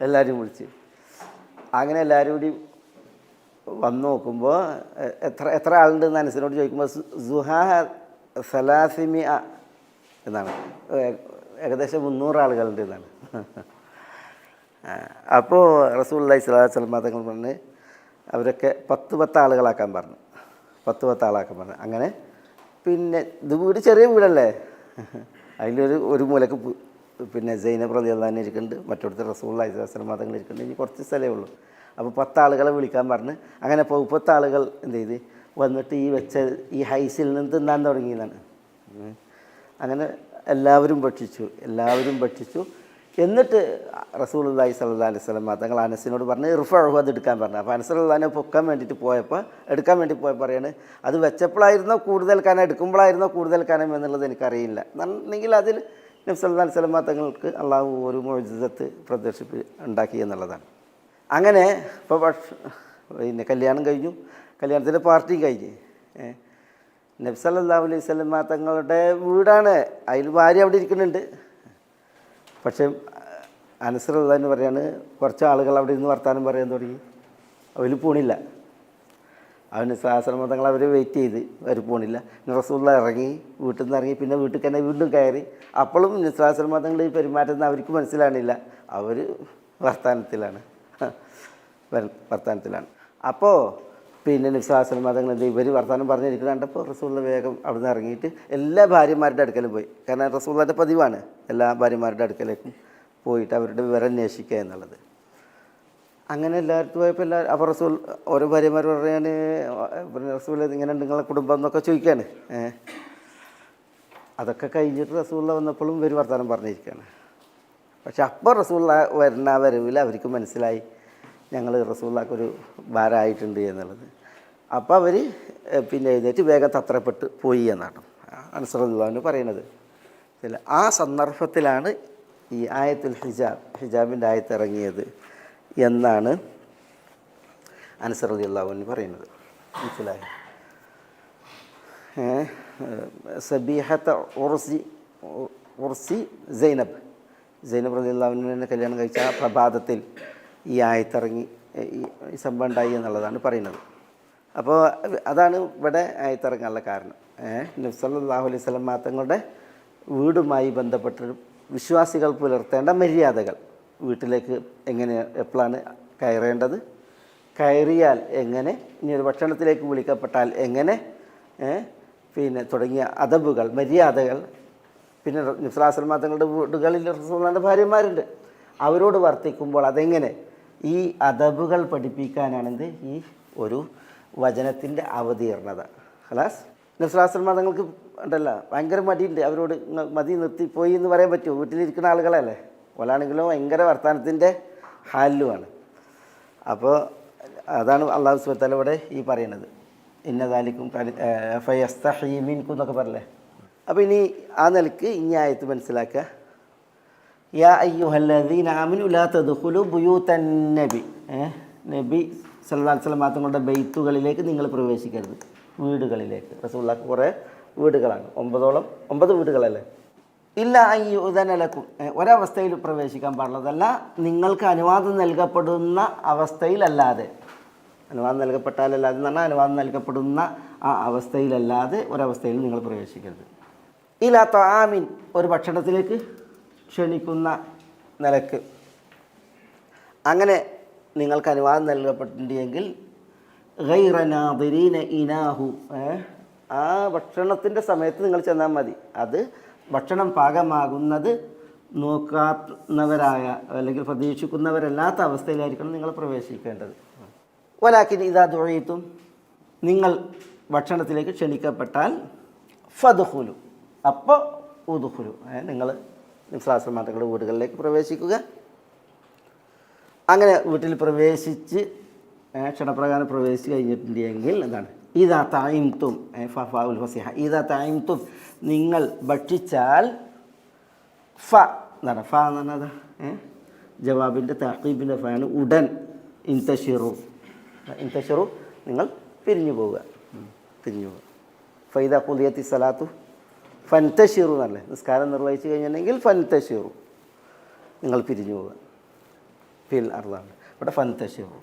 എല്ലാവരും വിളിച്ച്. അങ്ങനെ എല്ലാവരും കൂടി വന്ന് നോക്കുമ്പോൾ എത്ര ആളുണ്ടെന്ന് അനസിനോട് ചോദിക്കുമ്പോൾ സുഹാ സലാസിമിയ എന്നാണ്, ഏകദേശം 300 ആളുകളുണ്ട് എന്നാണ്. അപ്പോൾ റസൂലുള്ളാഹി സ്വല്ലല്ലാഹു അലൈഹി വസല്ലം തങ്ങൾ പറഞ്ഞ് അവരൊക്കെ 10 ആളുകളാക്കാൻ പറഞ്ഞു, 10 ആളാക്കാൻ പറഞ്ഞു. അങ്ങനെ പിന്നെ ഇത് വീട് ചെറിയ വീടല്ലേ, ഒരു മൂലക്ക് പിന്നെ സൈനബ് റളിയല്ലാഹു അൻഹ ഇരിക്കുന്നുണ്ട്, മറ്റൊടുത്ത് റസൂലുള്ളാഹി സ്വല്ലല്ലാഹു അലൈഹി വസല്ലം തങ്ങൾ ഇരിക്കുന്നുണ്ട്, ഇനി കുറച്ച് സ്ഥലമേ ഉള്ളൂ. അപ്പോൾ 10 ആളുകളെ വിളിക്കാൻ പറഞ്ഞ് അങ്ങനെ 30 ആളുകൾ എന്ത് ചെയ്ത് വന്നിട്ട് ഈ വെച്ച ഈ ഹൈസിൽ നിന്ന് തിന്നാൻ തുടങ്ങിയതാണ്. അങ്ങനെ എല്ലാവരും ഭക്ഷിച്ചു. എന്നിട്ട് റസൂലുള്ളാഹി സ്വല്ലല്ലാഹു അലൈഹി വസല്ലം തങ്ങൾ അനസിനോട് പറഞ്ഞ് ഇർഫഉഹു അത് എടുക്കാൻ പറഞ്ഞു. അപ്പോൾ അനസ് റളിയല്ലാഹു അൻഹു എടുക്കാൻ വേണ്ടി പോയപ്പോൾ പറയാണ് അത് വെച്ചപ്പോഴായിരുന്നോ കൂടുതൽ കനം, എടുക്കുമ്പോഴായിരുന്നോ കൂടുതൽ കനം എന്നുള്ളത് എനിക്കറിയില്ല എന്നുണ്ടെങ്കിൽ അതിൽ നബി സല്ലല്ലാഹു അലൈഹി വസല്ലം തങ്ങൾക്ക് അള്ളാഹു ഒരു മുഅ്ജിസത്ത് ഉണ്ടാക്കി എന്നുള്ളതാണ്. അങ്ങനെ ഇപ്പോൾ പിന്നെ കല്യാണം കഴിഞ്ഞു, കല്യാണത്തിൻ്റെ പാർട്ടിയും കഴിഞ്ഞ്. നബി സല്ലല്ലാഹു അലൈഹി വസല്ലം തങ്ങളുടെ വീടാണ്, അതിൽ ഭാര്യ അവിടെ ഇരിക്കുന്നുണ്ട്. പക്ഷേ അനസ് റളിയല്ലാഹു അൻഹു പറയാണ് കുറച്ച് ആളുകൾ അവിടെ ഇരുന്ന് വർത്താനം പറയാൻ തുടങ്ങി, അവർ പോണില്ല. അവന് സഹാസ്രമതങ്ങൾ അവർ വെയിറ്റ് ചെയ്ത് അവർ പോണില്ല. റസൂലുള്ളാഹി ഇറങ്ങി, വീട്ടിൽ നിന്ന് ഇറങ്ങി, പിന്നെ വീട്ടിൽ തന്നെ വീണ്ടും കയറി. അപ്പോഴും നിസ്ലാശ്രമതങ്ങൾ ഈ പെരുമാറ്റം അവർക്ക് മനസ്സിലാണില്ല, അവർ വർത്തമാനത്തിലാണ്. അപ്പോൾ പിന്നെ നിസ്ലാശ്രമതങ്ങൾ എന്ത് ഇവർ വർത്തമാനം പറഞ്ഞിരിക്കുന്നത് കണ്ടപ്പോൾ റസൂലുള്ളാഹി വേഗം അവിടെ നിന്ന് ഇറങ്ങിയിട്ട് എല്ലാ ഭാര്യമാരുടെ അടുക്കലും പോയി. കാരണം റസൂലുള്ളാഹിൻ്റെ പതിവാണ് എല്ലാ ഭാര്യമാരുടെ അടുക്കലേക്കും പോയിട്ട് അവരുടെ വിവരം അന്വേഷിക്കുക എന്നുള്ളത്. അങ്ങനെ എല്ലായിടത്തും പോയപ്പോൾ അപ്പോൾ റസൂൽ ഓരോ ഭാര്യമാർ പറയാൻ റസൂൽ ഇങ്ങനെ നിങ്ങളെ കുടുംബം എന്നൊക്കെ ചോദിക്കുകയാണ്. അതൊക്കെ കഴിഞ്ഞിട്ട് റസൂലുള്ളാഹി വന്നപ്പോഴും ഇവർ വർത്തമാനം പറഞ്ഞിരിക്കുകയാണ്. പക്ഷെ അപ്പോൾ റസൂലുള്ളാഹി വരുന്ന വരവിൽ അവർക്ക് മനസ്സിലായി ഞങ്ങൾ റസൂലുള്ളാഹിക്കൊരു ഭാരമായിട്ടുണ്ട് എന്നുള്ളത്. അപ്പോൾ അവർ പിന്നെ എഴുന്നേറ്റ് വേഗം തത്രപ്പെട്ട് പോയി എന്നാണ് അനസ് റളിയല്ലാഹു അൻഹു പറയുന്നത്. ആ സന്ദർഭത്തിലാണ് ഈ ആയത്തുൽ ഹിജാബിൻ്റെ ആയത്ത് ഇറങ്ങിയത് എന്നാണ് അനസ് റളിയല്ലാഹു അൻഹു പറയുന്നത്. മനസ്സിലായി? സബീഹത്ത ഉർസി സൈനബ് റളിയല്ലാഹു അൻഹുവിനെ കല്യാണം കഴിച്ച ആ പ്രഭാതത്തിൽ ഈ ആയത്തിറങ്ങി ഈ സംഭവം ഉണ്ടായി എന്നുള്ളതാണ് പറയുന്നത്. അപ്പോൾ അതാണ് ഇവിടെ ആയത്തിറങ്ങാനുള്ള കാരണം. നബി സല്ലല്ലാഹു അലൈഹി വസല്ലം തങ്ങളുടെ വീടുമായി ബന്ധപ്പെട്ട് വിശ്വാസികൾ പുലർത്തേണ്ട മര്യാദകൾ, വീട്ടിലേക്ക് എങ്ങനെ എപ്പോഴാണ് കയറേണ്ടത്, കയറിയാൽ എങ്ങനെ, ഇനി ഒരു ഭക്ഷണത്തിലേക്ക് വിളിക്കപ്പെട്ടാൽ എങ്ങനെ, പിന്നെ തുടങ്ങിയ അദബുകൾ, മര്യാദകൾ. പിന്നെ നബി സല്ലല്ലാഹു അലൈഹി വസല്ലം തങ്ങളുടെ വീടുകളിൽ റസൂലുള്ളാഹിയുടെ ഭാര്യമാരുണ്ട്, അവരോട് വർത്തിക്കുമ്പോൾ അതെങ്ങനെ, ഈ അദബുകൾ പഠിപ്പിക്കാനാണെന്ത് ഈ ഒരു വചനത്തിൻ്റെ അവതീർണത. ഖലാസ്. നബി സല്ലല്ലാഹു അലൈഹി വസല്ലം തങ്ങൾക്ക് ഉണ്ടല്ലോ ഭയങ്കര മടിയുണ്ട്, അവരോട് മതി നിർത്തിപ്പോയി എന്ന് പറയാൻ പറ്റുമോ? വീട്ടിലിരിക്കുന്ന ആളുകളല്ലേ, ഓലാണെങ്കിലും ഭയങ്കര വർത്തമാനത്തിൻ്റെ ഹാലുമാണ്. അപ്പോൾ അതാണ് അല്ലാഹു സുബ്ഹാനഹു വ തആല ഇവിടെ ഈ പറയുന്നത്, ഇന്ന ദാലിക്കും ഫയസ്തഹീ മിൻകും എന്നൊക്കെ പറയല്ലേ. അപ്പോൾ ഇനി ആ നിലയ്ക്ക് ഇനി ആയത്ത് മനസ്സിലാക്കുക. യാ അയ്യുഹല്ലദീന ആമനു ലാ തദ്ഖുലു ബുയൂതൻ നബി, നബി സല്ലല്ലാഹു അലൈഹി വസല്ലം തങ്ങളുടെ ബൈത്തുകളിലേക്ക് നിങ്ങൾ പ്രവേശിക്കരുത്, വീടുകളിലേക്ക്. റസൂലുള്ളാഹിക്ക് കുറേ വീടുകളാണ്, 9 വീടുകളല്ലേ. ഇല്ല അയ്യുദനലക്കും, ഒരവസ്ഥയിൽ പ്രവേശിക്കാൻ പാടുള്ളതല്ല, നിങ്ങൾക്ക് അനുവാദം നൽകപ്പെടുന്ന അവസ്ഥയിലല്ലാതെ. അനുവാദം നൽകപ്പെട്ടാലല്ലാതെ എന്ന് പറഞ്ഞാൽ അനുവാദം നൽകപ്പെടുന്ന ആ അവസ്ഥയിലല്ലാതെ ഒരവസ്ഥയിൽ നിങ്ങൾ പ്രവേശിക്കരുത്. ഇലാ ത്വആമിൻ, ഒരു ഭക്ഷണത്തിലേക്ക് ക്ഷണിക്കുന്ന നിലക്ക്. അങ്ങനെ നിങ്ങൾക്ക് അനുവാദം നൽകപ്പെട്ടിട്ടുണ്ടെങ്കിൽ ഗൈറ നാദിരീന ഇനാഹു, ആ ഭക്ഷണത്തിൻ്റെ സമയത്ത് നിങ്ങൾ ചെന്നാൽ മതി. അത് ഭക്ഷണം പാകമാകുന്നത് നോക്കാവുന്നവരായ അല്ലെങ്കിൽ പ്രതീക്ഷിക്കുന്നവരല്ലാത്ത അവസ്ഥയിലായിരിക്കണം നിങ്ങൾ പ്രവേശിക്കേണ്ടത്. വലാക്കിൻ ഇദാ ദുഈതും, നിങ്ങൾ ഭക്ഷണത്തിലേക്ക് ക്ഷണിക്കപ്പെട്ടാൽ ഫദ്ഖുലു, അപ്പോൾ ഉദ്ഖുലു, നിങ്ങൾ നിസ്ലാസമാങ്ങളുടെ വീടുകളിലേക്ക് പ്രവേശിക്കുക. അങ്ങനെ വീട്ടിൽ പ്രവേശിച്ച് ക്ഷണപ്രകാരം പ്രവേശിച്ച് കഴിഞ്ഞിട്ടുണ്ടെങ്കിൽ എന്താണ് ഇദാ തഅംതും ഫഫാഉൽ ഫസിഹ, ഇദാ തഅംതും നിങ്ങൾ ഭക്ഷിച്ചാൽ, ഫ എന്താണ്, ഫ എന്ന് പറഞ്ഞത് ജവാബിൻ്റെ തഅഖീബിൻ്റെ ഫാണ് ഉടൻ, ഇൻതശിറു നിങ്ങൾ പിരിഞ്ഞു പോവുക, പിരിഞ്ഞു പോവുക. ഫൈദാ ഖുദിയത്തി സലാത്തു ഫൻതശിറു എന്നല്ലേ, നിസ്കാരം നിർവഹിച്ച് കഴിഞ്ഞിട്ടുണ്ടെങ്കിൽ ഫൻതശിറു നിങ്ങൾ പിരിഞ്ഞു പോവുക. ഫിൽ അർളാണ് ഇവിടെ ഫൻതശിറു.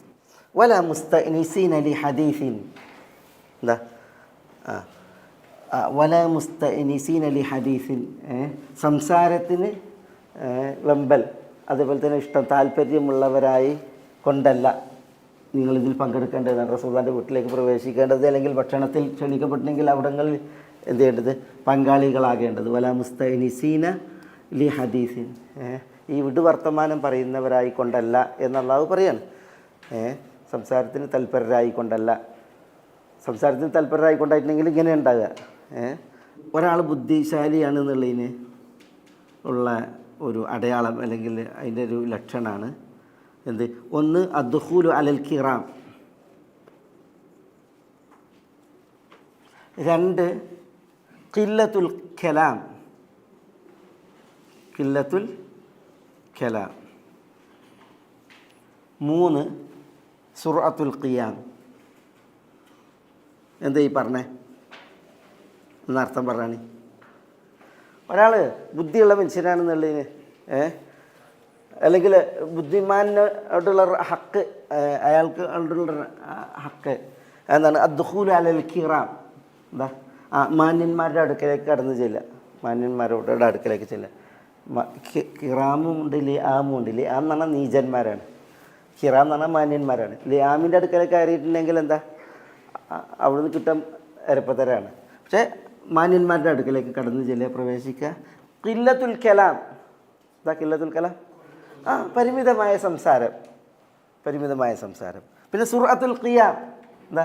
വല മുസ്തഅനിസീന ലി ഹദീസിൻ, എന്താ വല മുസ്തഅനിസീന ലി ഹദീസിൻ, സംസാരത്തിന് വെമ്പൽ അതേപോലെ തന്നെ ഇഷ്ടം താല്പര്യമുള്ളവരായി കൊണ്ടല്ല നിങ്ങളിതിൽ പങ്കെടുക്കേണ്ടതാണ്. റസൂലുള്ളാഹിൻ്റെ വീട്ടിലേക്ക് പ്രവേശിക്കേണ്ടത് അല്ലെങ്കിൽ ഭക്ഷണത്തിൽ ക്ഷണിക്കപ്പെട്ടില്ലെങ്കിൽ അവിടങ്ങളിൽ എന്ത് ചെയ്യേണ്ടത്, പങ്കാളികളാകേണ്ടത്. വല മുസ്തഅനിസീന ലി ഹദീസിൻ, ഈ വിടുവർത്തമാനം പറയുന്നവരായി കൊണ്ടല്ല എന്ന് അല്ലാഹു പറയാണ്. സംസാരത്തിന് തൽപരരായിക്കൊണ്ടല്ല. സംസാരത്തിന് തൽപരരായിക്കൊണ്ടായിട്ടുണ്ടെങ്കിൽ ഇങ്ങനെ ഉണ്ടാകുക. ഒരാൾ ബുദ്ധിശാലിയാണെന്നുള്ളതിന് ഉള്ള ഒരു അടയാളം അല്ലെങ്കിൽ അതിൻ്റെ ഒരു ലക്ഷണമാണ് എന്ത്, ഒന്ന് അദ്ഖൂലു അലൽ കിറാം, രണ്ട് ഖില്ലത്തുൽ കലാം, ഖില്ലത്തുൽ കലാം, മൂന്ന് സുർഅത്തുൽ ഖിയാം. എന്താ ഈ പറഞ്ഞേ എന്നർത്ഥം പറഞ്ഞാണ്. ഒരാൾ ബുദ്ധിയുള്ള മനുഷ്യനാണെന്നുള്ളതിന് അല്ലെങ്കിൽ ബുദ്ധിമാനോടുള്ള ഹക്ക്, അയാൾക്ക് ഉള്ള ഹക്ക് എന്താണ്, അദ്ഖൂലു അലൽ കിറാം, എന്താ മാന്യന്മാരുടെ അടുക്കലേക്ക് കടന്നു ചെല്ലുക, മാന്യന്മാരുടെ അടുക്കലേക്ക് ചെല്ലുക. കിറാമും ഉണ്ട്, ലിആമും ഉണ്ട്. ലിആം എന്ന് പറഞ്ഞാൽ നീചന്മാരാണ്, കിറാം എന്ന് പറഞ്ഞാൽ മാന്യന്മാരാണ്. ലിആമിൻ്റെ അടുക്കലേക്ക് കയറിയിട്ടുണ്ടെങ്കിൽ എന്താ, അവിടുന്ന് കിട്ടാൻ എരപ്പത്തരാണ്. പക്ഷേ മാന്യന്മാരുടെ അടുക്കലേക്ക് കടന്നു ചെല്ലുക, പ്രവേശിക്കുക. ഖില്ലത്തുൽ കലാം, എന്താ ഖില്ലത്തുൽ കലാം, പരിമിതമായ സംസാരം, പരിമിതമായ സംസാരം. പിന്നെ സുർഅത്തുൽ ഖിയാം, എന്താ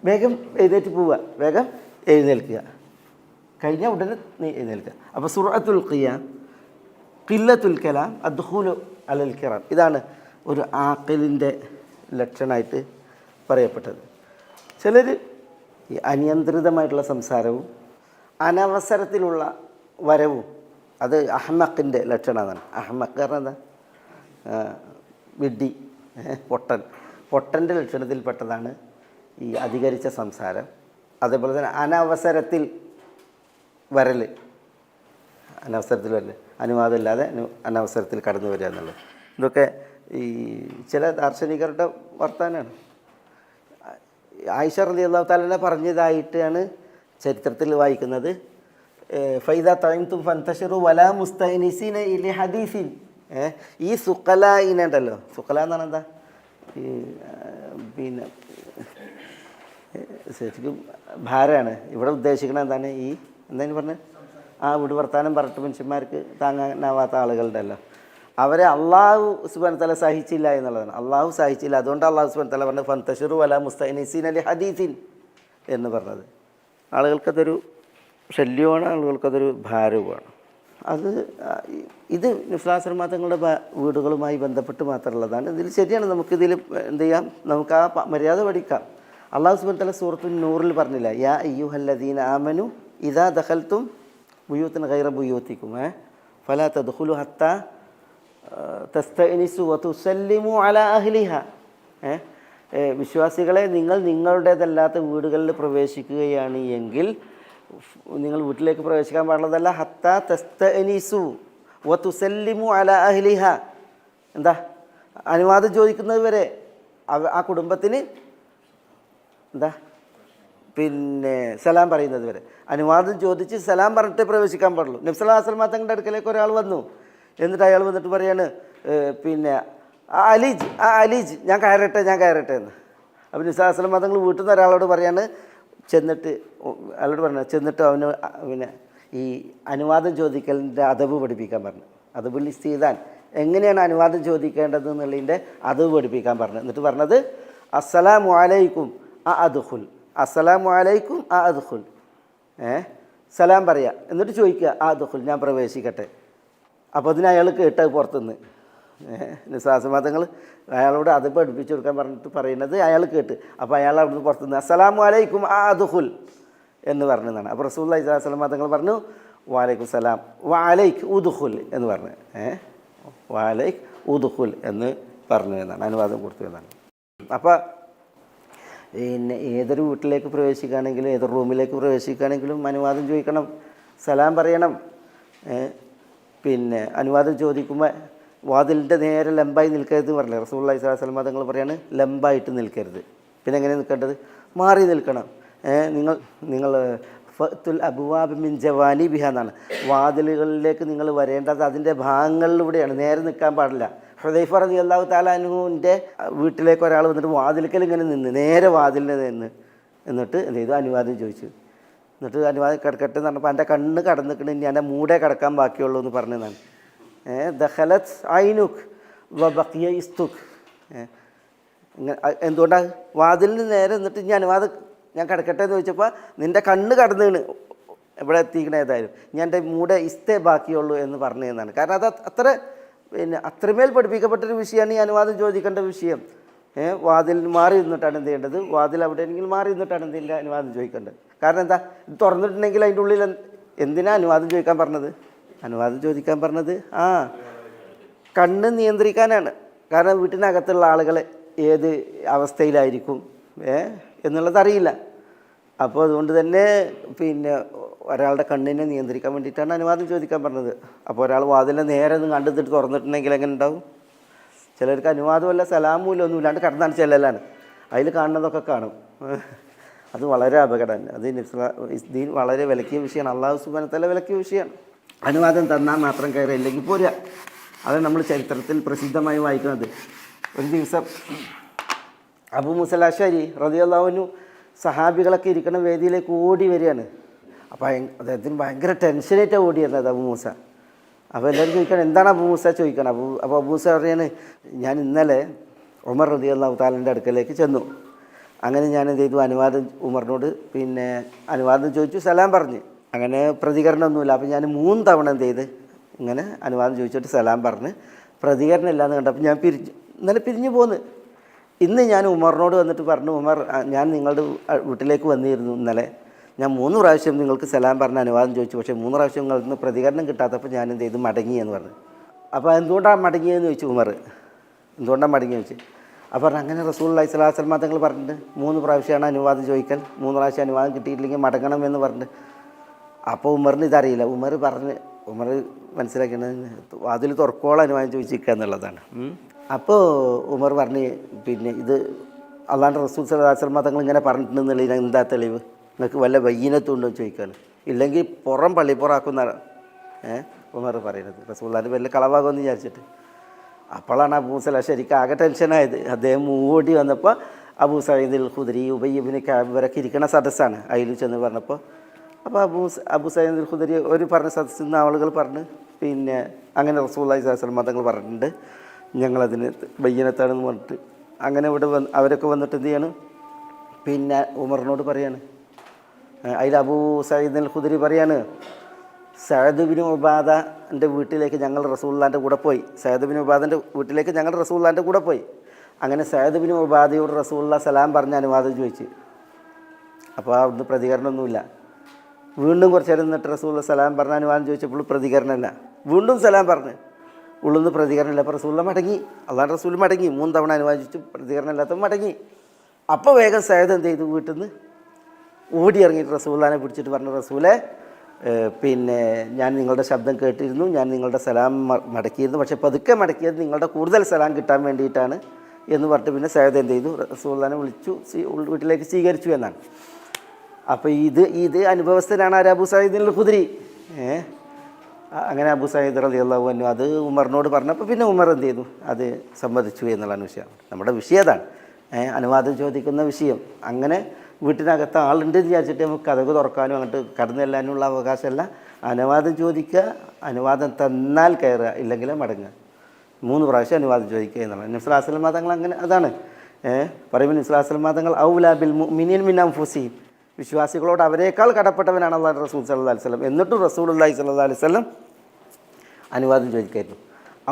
വേഗം എഴുന്നേറ്റ് പോവുക, വേഗം എഴുന്നേൽക്കുക, കഴിഞ്ഞാൽ ഉടനെ നീ എഴുന്നേൽക്കുക. അപ്പോൾ സുർഅത്തുൽ ഖിയാം, ഖില്ലത്തുൽ കലാം, അദ്ഖൂലു അലൽ കിറാം, ഇതാണ് ഒരു ആഖിലിൻ്റെ ലക്ഷണമായിട്ട് പറയപ്പെട്ടത്. ചിലർ ഈ അനിയന്ത്രിതമായിട്ടുള്ള സംസാരവും അനവസരത്തിലുള്ള വരവും അത് അഹ്മഖിൻ്റെ ലക്ഷണമാണ്. അഹ്മഖ് കാരണം എന്താ, വിഡ്ഢി, പൊട്ടൻ്റെ ലക്ഷണത്തിൽപ്പെട്ടതാണ് ഈ അധികരിച്ച സംസാരം. അതേപോലെ തന്നെ അനവസരത്തിൽ വരൽ, അനവസരത്തിൽ വരൽ, അനുവാദമില്ലാതെ അനവസരത്തിൽ കടന്നു വരിക എന്നുള്ളത്, ഇതൊക്കെ ഈ ചില ദാർശനികരുടെ വർത്താനാണ്. ആയിഷ റളിയല്ലാഹു തആല പറഞ്ഞതായിട്ടാണ് ചരിത്രത്തിൽ വായിക്കുന്നത്. ഫൈദാ തഅംതും ഫൻതശിറു വലാ മുസ്തഅനിസീന ലി ഹദീസിൻ. ഈ സുഖലായിനുണ്ടല്ലോ, സുഖല എന്ന് പറഞ്ഞാൽ എന്താ, ഈ പിന്നെ ശരിക്കും ഭാരമാണ്. ഇവിടെ ഉദ്ദേശിക്കുന്നത് എന്താണ്, ഈ എന്തായാലും പറഞ്ഞത് വിടുവർത്താനം പറഞ്ഞിട്ട് മനുഷ്യന്മാർക്ക് താങ്ങാനാവാത്ത ആളുകളുണ്ടല്ലോ, അവരെ അള്ളാഹു സുബ്ഹാനഹു വതആല സഹിച്ചില്ല എന്നുള്ളതാണ്. അള്ളാഹു സഹിച്ചില്ല, അതുകൊണ്ട് അള്ളാഹു സുബ്ഹാനഹു വതആല പറഞ്ഞത് ഫൻതശിറു വലാ മുസ്തഅനിസീന ലി ഹദീസിൻ എന്ന് പറഞ്ഞത്. ആളുകൾക്കതൊരു ശല്യമാണ്, ആളുകൾക്കതൊരു ഭാരവുമാണ്. അത് ഇത് നബി തങ്ങളുടെ വീടുകളുമായി ബന്ധപ്പെട്ട് മാത്രമുള്ളതാണ്. ഇതിൽ ശരിയാണ്, നമുക്കിതിൽ എന്ത് ചെയ്യാം, നമുക്ക് ആ മര്യാദ പഠിക്കാം. അള്ളാഹു സുബ്ഹാനഹു വതആല സൂറത്തുൻ നൂറിൽ പറഞ്ഞില്ല, യാ അയ്യുഹല്ലദീന ആമനു ഇദാ ദഖൽതും ബുയൂതൻ ഗൈറ ബുയൂതികും ഫലാ തദ്ഖുലു ഹത്താ തസ്തഅനിസു വതുസല്ലിമു അലാ അഹ്ലിഹ. വിശ്വാസികളെ, നിങ്ങൾ നിങ്ങളുടേതല്ലാത്ത വീടുകളിൽ പ്രവേശിക്കുകയാണ് എങ്കിൽ നിങ്ങൾ വീട്ടിലേക്ക് പ്രവേശിക്കാൻ പാടുള്ളതല്ല, ഹത്താ തസ്തഅനിസു വതുസല്ലിമു അലാ അഹ്ലിഹ, എന്താ അനുവാദം ചോദിക്കുന്നത് വരെ ആ കുടുംബത്തിന് എന്താ പിന്നെ സലാം പറയുന്നത് വരെ അനുവാദം ചോദിച്ച് സലാം പറഞ്ഞിട്ടേ പ്രവേശിക്കാൻ പാടുള്ളൂ. നബി സല്ലല്ലാഹു അലൈഹി വസല്ലം തങ്ങളുടെ അടുക്കലേക്ക് ഒരാൾ വന്നു. എന്നിട്ട് അയാൾ വന്നിട്ട് പറയാണ്, പിന്നെ അലീജ് ഞാൻ കയറട്ടെ എന്ന്. അപ്പോൾ നബി സല്ലല്ലാഹു അലൈഹി വസല്ലം തങ്ങൾ വീട്ടിൽ നിന്ന് ഒരാളോട് പറയാണ്, ചെന്നിട്ട് അയാളോട് പറഞ്ഞു, ചെന്നിട്ട് അവന് പിന്നെ ഈ അനുവാദം ചോദിക്കലിൻ്റെ അദബ് പഠിപ്പിക്കാൻ പറഞ്ഞു. അദബുൽ ഇസ്തിദാൻ, എങ്ങനെയാണ് അനുവാദം ചോദിക്കേണ്ടത് എന്നുള്ളതിൻ്റെ അദബ് പഠിപ്പിക്കാൻ പറഞ്ഞു. എന്നിട്ട് പറഞ്ഞത് അസ്സലാമു അലൈക്കും അ അദ്ഖുൽ, അസ്സലാമു അലൈക്കും അ അദ്ഖുൽ, സലാം പറയുക, എന്നിട്ട് ചോദിക്കുക ആ അദ്ഖുൽ, ഞാൻ പ്രവേശിക്കട്ടെ. അപ്പോൾ അതിന് അയാൾ കേട്ടത് പുറത്തുനിന്ന്. നിസ്വാസമതങ്ങൾ അയാളോട് അത് പഠിപ്പിച്ചു കൊടുക്കാൻ പറഞ്ഞിട്ട് പറയുന്നത് അയാൾ കേട്ട്. അപ്പോൾ അയാൾ അവിടുന്ന് പുറത്തുനിന്ന് അസ്സലാമു അലൈക്കും ആ അദ്ഖുൽ എന്ന് പറഞ്ഞതാണ്. അപ്പോൾ റസൂലുള്ളാഹി സ്വല്ലല്ലാഹു അലൈഹി വസല്ലം തങ്ങൾ പറഞ്ഞു വഅലൈക്കും സലാം വഅലൈക് ഉദ്ഖുൽ എന്ന് പറഞ്ഞു. വഅലൈക് ഉദ്ഖുൽ എന്ന് പറഞ്ഞു എന്നാണ്, അനുവാദം കൊടുത്തു എന്നാണ്. അപ്പോൾ പിന്നെ ഏതൊരു വീട്ടിലേക്ക് പ്രവേശിക്കുകയാണെങ്കിലും ഏതൊരു റൂമിലേക്ക് പ്രവേശിക്കുകയാണെങ്കിലും അനുവാദം ചോദിക്കണം, സലാം പറയണം. പിന്നെ അനുവാദം ചോദിക്കുമ്പോൾ വാതിലിൻ്റെ നേരെ ലംബായി നിൽക്കരുത് പറഞ്ഞില്ല റസൂലുള്ളാഹി സ്വല്ലല്ലാഹു അലൈഹി വസല്ലം തങ്ങൾ പറയാണ്, ലംബായിട്ട് നിൽക്കരുത്. പിന്നെ എങ്ങനെ നിൽക്കേണ്ടത്? മാറി നിൽക്കണം. നിങ്ങൾ ഫത്തുൽ അബ്വാബ് മിൻ ജവാനിബിഹ എന്നാണ്, വാതിലുകളിലേക്ക് നിങ്ങൾ വരേണ്ടത് അതിൻ്റെ ഭാഗങ്ങളിലൂടെയാണ്, നേരെ നിൽക്കാൻ പാടില്ല. ഹുദൈഫ റളിയല്ലാഹു തആല അൻഹുവിൻ്റെ വീട്ടിലേക്ക് ഒരാൾ വന്നിട്ട് വാതിൽക്കൽ ഇങ്ങനെ നിന്ന്, നേരെ വാതിലിൽ നിന്ന് എന്നിട്ട് എന്ത് ചെയ്തു? അനുവാദം ചോദിച്ചു. എന്നിട്ട് അനുവാദം കിടക്കട്ടെ എന്ന് പറഞ്ഞപ്പോൾ എൻ്റെ കണ്ണ് കടന്നിക്കണ്, ഇനി എൻ്റെ മൂടെ കിടക്കാൻ ബാക്കിയുള്ളൂ എന്ന് പറഞ്ഞതാണ്. ദഖലത് ഐനുക് വ ബഖിയ ഇസ്തുക്. എന്തുകൊണ്ടാണ്? വാതിലിന് നേരെ എന്നിട്ട് ഇനി അനുവാദം ഞാൻ കിടക്കട്ടെ എന്ന് ചോദിച്ചപ്പോൾ നിൻ്റെ കണ്ണ് കടന്നിണ്, ഇവിടെ എത്തിക്കണേ ഏതായാലും ഞാൻ എൻ്റെ മൂടെ ഇസ്തേ ബാക്കിയുള്ളൂ എന്ന് പറഞ്ഞു എന്നാണ്. കാരണം അത് അത്ര പിന്നെ അത്രമേൽ പഠിപ്പിക്കപ്പെട്ടൊരു വിഷയമാണ് ഈ അനുവാദം ചോദിക്കേണ്ട വിഷയം. വാതിൽ മാറി നിന്നിട്ടാണ് എന്ത് ചെയ്യേണ്ടത്? വാതിൽ എവിടെയെങ്കിലും മാറി നിന്നിട്ടാണ് എന്തിൻ്റെ അനുവാദം ചോദിക്കേണ്ടത്. കാരണം എന്താ? ഇത് തുറന്നിട്ടുണ്ടെങ്കിൽ അതിൻ്റെ ഉള്ളിൽ എന്തിനാ അനുവാദം ചോദിക്കാൻ പറഞ്ഞത്? അനുവാദം ചോദിക്കാൻ പറഞ്ഞത് കണ്ണ് നിയന്ത്രിക്കാനാണ്. കാരണം വീട്ടിനകത്തുള്ള ആളുകളെ ഏത് അവസ്ഥയിലായിരിക്കും എന്നുള്ളതറിയില്ല. അപ്പോൾ അതുകൊണ്ട് തന്നെ പിന്നെ ഒരാളുടെ കണ്ണിനെ നിയന്ത്രിക്കാൻ വേണ്ടിയിട്ടാണ് അനുവാദം ചോദിക്കാൻ പറഞ്ഞത്. അപ്പോൾ ഒരാൾ വാതിലിനെ നേരെ ഒന്ന് കണ്ടെത്തിട്ട് തുറന്നിട്ടുണ്ടെങ്കിൽ എങ്ങനെ ഉണ്ടാവും? ചിലർക്ക് അനുവാദമല്ല സലാമുമില്ല ഒന്നുമില്ലാണ്ട് കടന്നാണ് ചെല്ലലാണ്, അതിൽ കാണുന്നതൊക്കെ കാണും. അത് വളരെ അപകടമാണ്. അത് ദീൻ വളരെ വിലക്കിയ വിഷയമാണ്. അള്ളാഹു സുബ്ഹാനഹു വ തആല വിലക്കിയ വിഷയമാണ്. അനുവാദം തന്നാൽ മാത്രം കയറി, ഇല്ലെങ്കിൽ പോരുക. അത് നമ്മൾ ചരിത്രത്തിൽ പ്രസിദ്ധമായി വായിക്കുന്നത്. ഒരു ദിവസം അബൂ മൂസ അശ്അരി റളിയല്ലാഹു അൻഹു സഹാബികളൊക്കെ ഇരിക്കുന്ന വേദിയിലേക്ക് ഓടി വരികയാണ്. അപ്പോൾ അദ്ദേഹത്തിന് ഭയങ്കര ടെൻഷനായിട്ടാണ് ഓടി വരുന്നത് അബൂ മൂസ. അപ്പോൾ എല്ലാവരും ചോദിക്കണം എന്താണ് അബൂ മൂസ ചോദിക്കണം. അപ്പോൾ അബൂ മൂസ പറയാണ്, ഞാൻ ഇന്നലെ ഉമർ റളിയല്ലാഹു തആലയുടെ അടുക്കലേക്ക് ചെന്നു. അങ്ങനെ ഞാൻ എന്ത് ചെയ്തു? അനുവാദം ഉമറിനോട് പിന്നെ അനുവാദം ചോദിച്ചു, സലാം പറഞ്ഞ്. അങ്ങനെ പ്രതികരണമൊന്നുമില്ല. അപ്പോൾ ഞാൻ 3 തവണ എന്ത് ചെയ്ത് ഇങ്ങനെ അനുവാദം ചോദിച്ചിട്ട് സലാം പറഞ്ഞ് പ്രതികരണം ഇല്ലയെന്ന് കണ്ടപ്പോൾ ഞാൻ ഇന്നലെ പിരിഞ്ഞു പോന്ന്. ഇന്ന് ഞാൻ ഉമറിനോട് വന്നിട്ട് പറഞ്ഞു, ഉമർ ഞാൻ നിങ്ങളുടെ വീട്ടിലേക്ക് വന്നിരുന്നു ഇന്നലെ, ഞാൻ 3 പ്രാവശ്യം നിങ്ങൾക്ക് സലാം പറഞ്ഞ അനുവാദം ചോദിച്ചു, പക്ഷേ 3 പ്രാവശ്യം നിങ്ങളിൽ നിന്ന് പ്രതികരണം കിട്ടാത്തപ്പോൾ ഞാൻ എന്ത് ചെയ്തു? മടങ്ങി എന്ന് പറഞ്ഞു. അപ്പോൾ എന്തുകൊണ്ടാണ് മടങ്ങിയെന്ന് ചോദിച്ചു ഉമർ. എന്തുകൊണ്ടാണ് മടങ്ങിയെന്ന് ചോദിച്ചു. അപ്പോൾ അങ്ങനെ റസൂലുള്ളാഹി സ്വല്ലല്ലാഹു അലൈഹി വസല്ലം തങ്ങൾ പറഞ്ഞിട്ട് 3 പ്രാവശ്യമാണ് അനുവാദം ചോദിക്കൽ, 3 പ്രാവശ്യം അനുവാദം കിട്ടിയിട്ടില്ലെങ്കിൽ മടങ്ങണം എന്ന് പറഞ്ഞിട്ട്. അപ്പോൾ ഉമറിന് ഇതറിയില്ല. ഉമർ മനസ്സിലാക്കുന്നത് അതിൽ തുറക്കോളം അനുവാദം ചോദിച്ചിരിക്കുക എന്നുള്ളതാണ്. അപ്പോൾ ഉമർ പറഞ്ഞ്, പിന്നെ ഇത് അള്ളാഹുവിൻ്റെ റസൂൽ സ്വല്ലല്ലാഹു അലൈഹി വസല്ലം തങ്ങൾ ഇങ്ങനെ പറഞ്ഞിട്ടുണ്ടെന്നുള്ളതിന് എന്താ തെളിവ്? നിങ്ങൾക്ക് വല്ല ബയ്യിനത്തുണ്ടോ ചോദിക്കാൻ, ഇല്ലെങ്കിൽ പുറം പള്ളിപ്പുറാക്കുന്ന ഉമർ പറയുന്നത് റസൂലുള്ളാഹിൻ്റെ പേരിൽ കളവാകുമെന്ന് വിചാരിച്ചിട്ട്. അപ്പോഴാണ് അബൂ മൂസ ശരിക്കും ആകെ ടെൻഷനായത്. അദ്ദേഹം ഓടി വന്നപ്പോൾ അബൂ സഈദ് അൽ ഖുദരി, ഉബയ്യ് ഇബ്നു കഅബ് ഇവരൊക്കെ ഇരിക്കുന്ന സദസ്സാണ്. അതിൽ ചെന്ന് പറഞ്ഞപ്പോൾ അപ്പോൾ അബൂ സഈദ് അൽ ഖുദരി ഒരു പറഞ്ഞ സദസ്സിൽ നിന്ന് ആളുകൾ പറഞ്ഞ്, പിന്നെ അങ്ങനെ റസൂലുള്ളാഹി സ്വല്ലല്ലാഹു അലൈഹി വസല്ലം തങ്ങൾ പറഞ്ഞിട്ടുണ്ട്, ഞങ്ങളതിന് ബയ്യനത്താണെന്ന് പറഞ്ഞിട്ട്. അങ്ങനെ ഇവിടെ അവരൊക്കെ വന്നിട്ട് എന്ത് ചെയ്യണം? പിന്നെ ഉമറിനോട് പറയാണ്. അതിൽ അബൂ സഈദ് അൽ ഖുദരി പറയാണ്, സഅദ് ബിൻ ഉബാദൻ്റെ വീട്ടിലേക്ക് ഞങ്ങൾ റസൂലുള്ളാഹിൻ്റെ കൂടെ പോയി. സഅദ് ബിൻ ഉബാദൻ്റെ വീട്ടിലേക്ക് ഞങ്ങൾ റസൂലുള്ളാഹിൻ്റെ കൂടെ പോയി. അങ്ങനെ സഅദ് ബിൻ ഉബാദയോട് റസൂലുള്ളാഹി സലാം പറഞ്ഞ അനുവാദം ചോദിച്ചു. അപ്പോൾ അവിടുന്ന് പ്രതികരണമൊന്നുമില്ല. വീണ്ടും കുറച്ച് നേരം നിന്നിട്ട് റസൂലുള്ളാഹി സലാം പറഞ്ഞ അനുവാദം ചോദിച്ചപ്പോൾ പ്രതികരണമില്ല. വീണ്ടും സലാം പറഞ്ഞ്, ഉള്ളുന്ന് പ്രതികരണമില്ല. അപ്പോൾ റസൂലുള്ളാഹി മടങ്ങി, അള്ളാഹുവിൻ്റെ റസൂൽ മടങ്ങി. 3 തവണ അനുവാദിച്ചു, പ്രതികരണം ഇല്ലാത്തപ്പോൾ മടങ്ങി. അപ്പോൾ വേഗം സഅദ് എന്ത് ചെയ്തു? വീട്ടിൽ നിന്ന് ഓടി ഇറങ്ങിയിട്ട് റസൂലുള്ളാഹിനെ പിടിച്ചിട്ട് പറഞ്ഞു, റസൂലെ പിന്നെ ഞാൻ നിങ്ങളുടെ ശബ്ദം കേട്ടിരുന്നു, ഞാൻ നിങ്ങളുടെ സലാം മടക്കിയിരുന്നു, പക്ഷേ പതുക്കെ മടക്കിയത് നിങ്ങളുടെ കൂടുതൽ സലാം കിട്ടാൻ വേണ്ടിയിട്ടാണ് എന്ന് പറഞ്ഞിട്ട് പിന്നെ സഅദ് എന്ത് ചെയ്തു? റസൂലുള്ളാഹിനെ വിളിച്ചു, വീട്ടിലേക്ക് സ്വീകരിച്ചു എന്നാണ്. അപ്പോൾ ഇത് അനുഭവസ്ഥനാണ് അബൂ സഈദ് അൽ ഖുദരി. അങ്ങനെ അബൂ സഈദ് റളിയല്ലാഹു അൻഹു അത് ഉമറിനോട് പറഞ്ഞപ്പോൾ പിന്നെ ഉമർ എന്ത് ചെയ്തു? അത് സമ്മതിച്ചു എന്നുള്ളതാണ് വിഷയം. നമ്മുടെ വിഷയം അതാണ്, അനുവാദം ചോദിക്കുന്ന വിഷയം. അങ്ങനെ വീട്ടിനകത്ത് ആളുണ്ട് എന്ന് വിചാരിച്ചിട്ട് നമുക്ക് കതക് തുറക്കാനും അങ്ങോട്ട് കടന്നു ചെല്ലാനുള്ള അവകാശമല്ല. അനുവാദം ചോദിക്കുക, അനുവാദം തന്നാൽ കയറുക, ഇല്ലെങ്കിൽ മടങ്ങുക. 3 പ്രാവശ്യം അനുവാദം ചോദിക്കുക എന്നുള്ളത് നബി സ്വല്ലല്ലാഹു അലൈഹി വസല്ലം തങ്ങൾ അങ്ങനെ അതാണ് പറയുമ്പോൾ നബി സ്വല്ലല്ലാഹു അലൈഹി വസല്ലം തങ്ങൾ ഔലാ ബിൽ മുഅ്മിനീന മിൻ അൻഫുസിഹിം, വിശ്വാസികളോട് അവരേക്കാൾ കടപ്പെട്ടവനാണ് അല്ലാഹു റസൂൽ സ്വല്ലല്ലാഹു അലൈഹി വസല്ലം. എന്നിട്ടും റസൂലുള്ളാഹി സ്വല്ലല്ലാഹു അലൈഹി വസല്ലം അനുവാദം ചോദിക്കായിരുന്നു.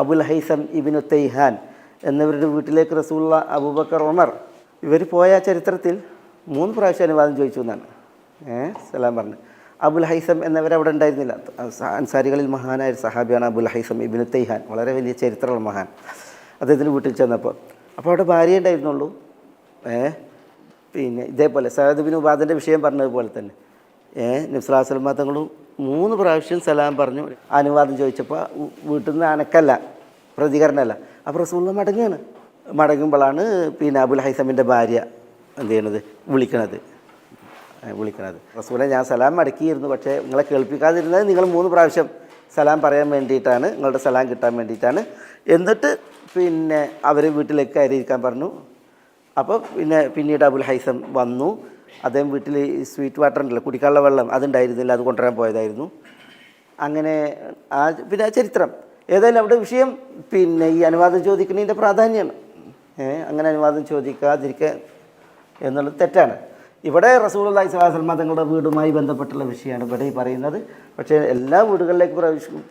അബുൽ ഹൈസം ഇബ്നു തൈഹാൻ എന്നിവരുടെ വീട്ടിലേക്ക് റസൂലുള്ള, അബൂബക്കർ, ഉമർ ഇവർ പോയ ചരിത്രത്തിൽ 3 പ്രാവശ്യം അനുവാദം ചോദിച്ചു എന്നാണ് സലാം പറഞ്ഞു. അബുൽ ഹൈസം എന്നവരവിടെ ഉണ്ടായിരുന്നില്ല. അൻസാരികളിൽ മഹാനായ ഒരു സഹാബിയാണ് അബുൽ ഹൈസം ഇബ്നു തൈഹാൻ, വളരെ വലിയ ചരിത്രമുള്ള മഹാൻ. അദ്ദേഹത്തിന് വീട്ടിൽ ചെന്നപ്പോൾ അവിടെ ഭാര്യ ഉണ്ടായിരുന്നുള്ളൂ. പിന്നെ ഇതേപോലെ സഅദ് ബിൻ ഉബാദൻ്റെ വിഷയം പറഞ്ഞതുപോലെ തന്നെ നബി സ്വല്ലല്ലാഹു അലൈഹി വസല്ലം തങ്ങളും 3 പ്രാവശ്യം സലാം പറഞ്ഞു. അനുവാദം ചോദിച്ചപ്പോൾ വീട്ടിൽ നിന്ന് അനക്കല്ല, പ്രതികരണമല്ല. അപ്പോൾ റസൂലുള്ള മടങ്ങുകയാണ്. മടങ്ങുമ്പോഴാണ് പിന്നെ അബുൽ ഹൈസമിൻ്റെ ഭാര്യ എന്ത് ചെയ്യണത്, വിളിക്കണത്. റസൂലെ, ഞാൻ സലാം മടക്കിയിരുന്നു, പക്ഷേ നിങ്ങളെ കേൾപ്പിക്കാതിരുന്നത് നിങ്ങൾ 3 പ്രാവശ്യം സലാം പറയാൻ വേണ്ടിയിട്ടാണ്, നിങ്ങളുടെ സലാം കിട്ടാൻ വേണ്ടിയിട്ടാണ്. എന്നിട്ട് പിന്നെ അവർ വീട്ടിലേക്ക് കയറിയിരിക്കാൻ പറഞ്ഞു. അപ്പോൾ പിന്നീട് അബുൽ ഹൈസം വന്നു. അദ്ദേഹം വീട്ടിൽ സ്വീറ്റ് വാട്ടർ ഉണ്ടല്ലോ, കുടിക്കാനുള്ള വെള്ളം അതുണ്ടായിരുന്നില്ല, അത് കൊണ്ടുവരാൻ പോയതായിരുന്നു. അങ്ങനെ പിന്നെ ആ ചരിത്രം ഏതായാലും അവിടെ വിഷയം പിന്നെ ഈ അനുവാദം ചോദിക്കുന്നതിൻ്റെ പ്രാധാന്യമാണ്. അങ്ങനെ അനുവാദം ചോദിക്കാതിരിക്കുക എന്നുള്ളത് തെറ്റാണ്. ഇവിടെ റസൂലുള്ളാഹി സ്വല്ലല്ലാഹു അലൈഹി വസല്ലം തങ്ങളുടെ വീടുമായി ബന്ധപ്പെട്ടുള്ള വിഷയമാണ് ഇവിടെ ഈ പറയുന്നത്. പക്ഷേ എല്ലാ വീടുകളിലേക്ക്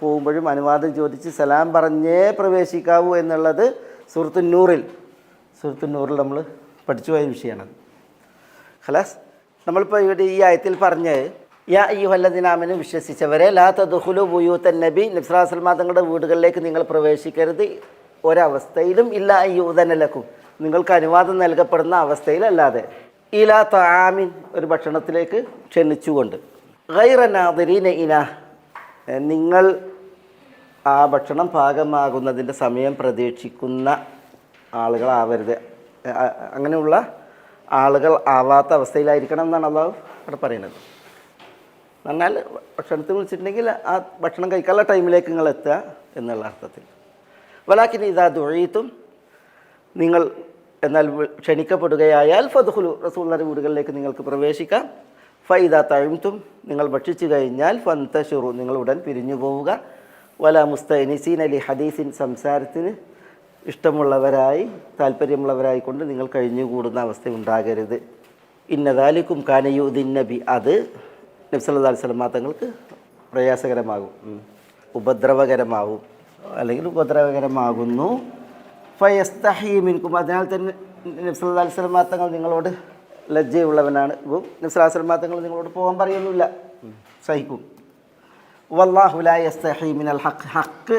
പോകുമ്പോഴും അനുവാദം ചോദിച്ച് സലാം പറഞ്ഞേ പ്രവേശിക്കാവൂ എന്നുള്ളത് സൂറത്തുൻ നൂറിൽ നമ്മൾ പഠിച്ചു പോയ വിഷയമാണ്. ഖലാസ്, നമ്മളിപ്പോൾ ഇവിടെ ഈ ആയത്തിൽ പറഞ്ഞ് യാ അയ്യുഹല്ലദീന ആമനൂ, വിശ്വസിച്ചവരെ, ലാ തദ്ഖുലൂ ബുയൂതൻ നബി, നബി സ്വല്ലല്ലാഹു അലൈഹി വസല്ലം തങ്ങളുടെ വീടുകളിലേക്ക് നിങ്ങൾ പ്രവേശിക്കരുത് ഒരവസ്ഥയിലും ഇല്ല അയ്യൂദന ലക്കും, നിങ്ങൾക്ക് അനുവാദം നൽകപ്പെടുന്ന അവസ്ഥയിലല്ലാതെ, ഇലാ തആമിൻ, ഒരു ഭക്ഷണത്തിലേക്ക് ക്ഷണിച്ചുകൊണ്ട്, ഗൈറ നാദിരീന ഇനാഹ്, നിങ്ങൾ ആ ഭക്ഷണം പാകമാകുന്നതിൻ്റെ സമയം പ്രതീക്ഷിക്കുന്ന ആളുകളാവരുത്, അങ്ങനെയുള്ള ആളുകൾ ആവാത്ത അവസ്ഥയിലായിരിക്കണം എന്നാണ് അള്ളാഹു അവിടെ പറയുന്നത്. എന്നാൽ ഭക്ഷണത്തിൽ വിളിച്ചിട്ടുണ്ടെങ്കിൽ ആ ഭക്ഷണം കഴിക്കാനുള്ള ടൈമിലേക്ക് നിങ്ങൾ എത്തുക എന്നുള്ള അർത്ഥത്തിൽ. വലാകിൻ ഇദാ ദുഈതും, നിങ്ങൾ എന്നാൽ ക്ഷണിക്കപ്പെടുകയായാൽ ഫദ്ഖുലു, റസൂലുള്ളാഹിയുടെ വീടുകളിലേക്ക് നിങ്ങൾക്ക് പ്രവേശിക്കാം. ഫഇദാ തഅംതും, നിങ്ങൾ ഭക്ഷിച്ചു കഴിഞ്ഞാൽ ഫന്തശിറു, നിങ്ങൾ ഉടൻ പിരിഞ്ഞു പോവുക. വലാ മുസ്തഅനിസീന ലി ഹദീസിൻ, സംസാരത്തിന് ഇഷ്ടമുള്ളവരായി താല്പര്യമുള്ളവരായി കൊണ്ട് നിങ്ങൾ കഴിഞ്ഞുകൂടുന്ന അവസ്ഥ ഉണ്ടാകരുത്. ഇന്ന ദാലികും കാന യുദിൻ നബി, അത് നബി സല്ലല്ലാഹു അലൈഹി വസല്ലം തങ്ങൾക്ക് പ്രയാസകരമാകും, ഉപദ്രവകരമാകും, അല്ലെങ്കിൽ ഉപദ്രവകരമാകുന്നു. ഫയസ്തഹി മിൻകും, അതിനാൽ തന്നെ നബി സല്ലല്ലാഹു അലൈഹി വസല്ലം തങ്ങൾ നിങ്ങളോട് ലജ്ജയുള്ളവനാണ്. നബി സല്ലല്ലാഹു അലൈഹി വസല്ലം തങ്ങൾ നിങ്ങളോട് പോകാൻ പറയുന്നില്ല, സഹിക്കും. വല്ലാഹു ലാ യസ്തഹി മിനൽ ഹഖ്, ഹഖ്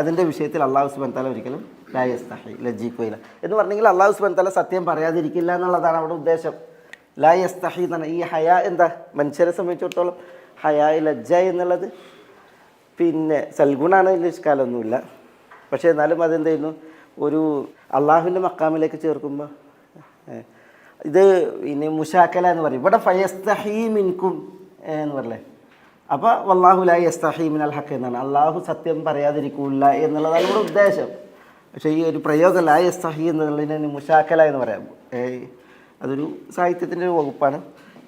അതിൻ്റെ വിഷയത്തിൽ അല്ലാഹു സുബ്ഹാനഹു വ തആല ഒരിക്കലും ലാ യസ്തഹി, ലജ്ജിക്കുകയില്ല എന്ന് പറഞ്ഞെങ്കിൽ അല്ലാഹു സുബ്ഹാനഹു വ തആല സത്യം പറയാതിരിക്കില്ല എന്നുള്ളതാണ് അവിടെ ഉദ്ദേശം. ലാ യസ്തഹി എന്നാണ് ഈ ഹയാ. എന്താ മനുഷ്യരെ സംബന്ധിച്ചിടത്തോളം ഹയാ, ലജ്ജ എന്നുള്ളത് പിന്നെ സൽഗുണാണ്, ഇഷ്കാലൊന്നുമില്ല. പക്ഷേ എന്നാലും അതെന്ത് ചെയ്യുന്നു, ഒരു അള്ളാഹുവിൻ്റെ മക്കാമിലേക്ക് ചേർക്കുമ്പോൾ ഇത് ഇനി മുഷാക്കല എന്ന് പറയും. ഇവിടെ ഫയസ്തഹി മിൻകും എന്ന് പറയല്ലേ, അപ്പോൾ വല്ലാഹു ലാ യസ്തഹി മിനൽ ഹഖ് എന്നാണ്, അള്ളാഹു സത്യം പറയാതിരിക്കില്ല എന്നുള്ളതാണ് ഇവിടെ ഉദ്ദേശം. പക്ഷേ ഈ ഒരു പ്രയോഗം ലാ യസ്തഹി എന്നുള്ളതിന് മുഷാക്കല എന്ന് പറയാം, അതൊരു സാഹിത്യത്തിൻ്റെ ഒരു വകുപ്പാണ്.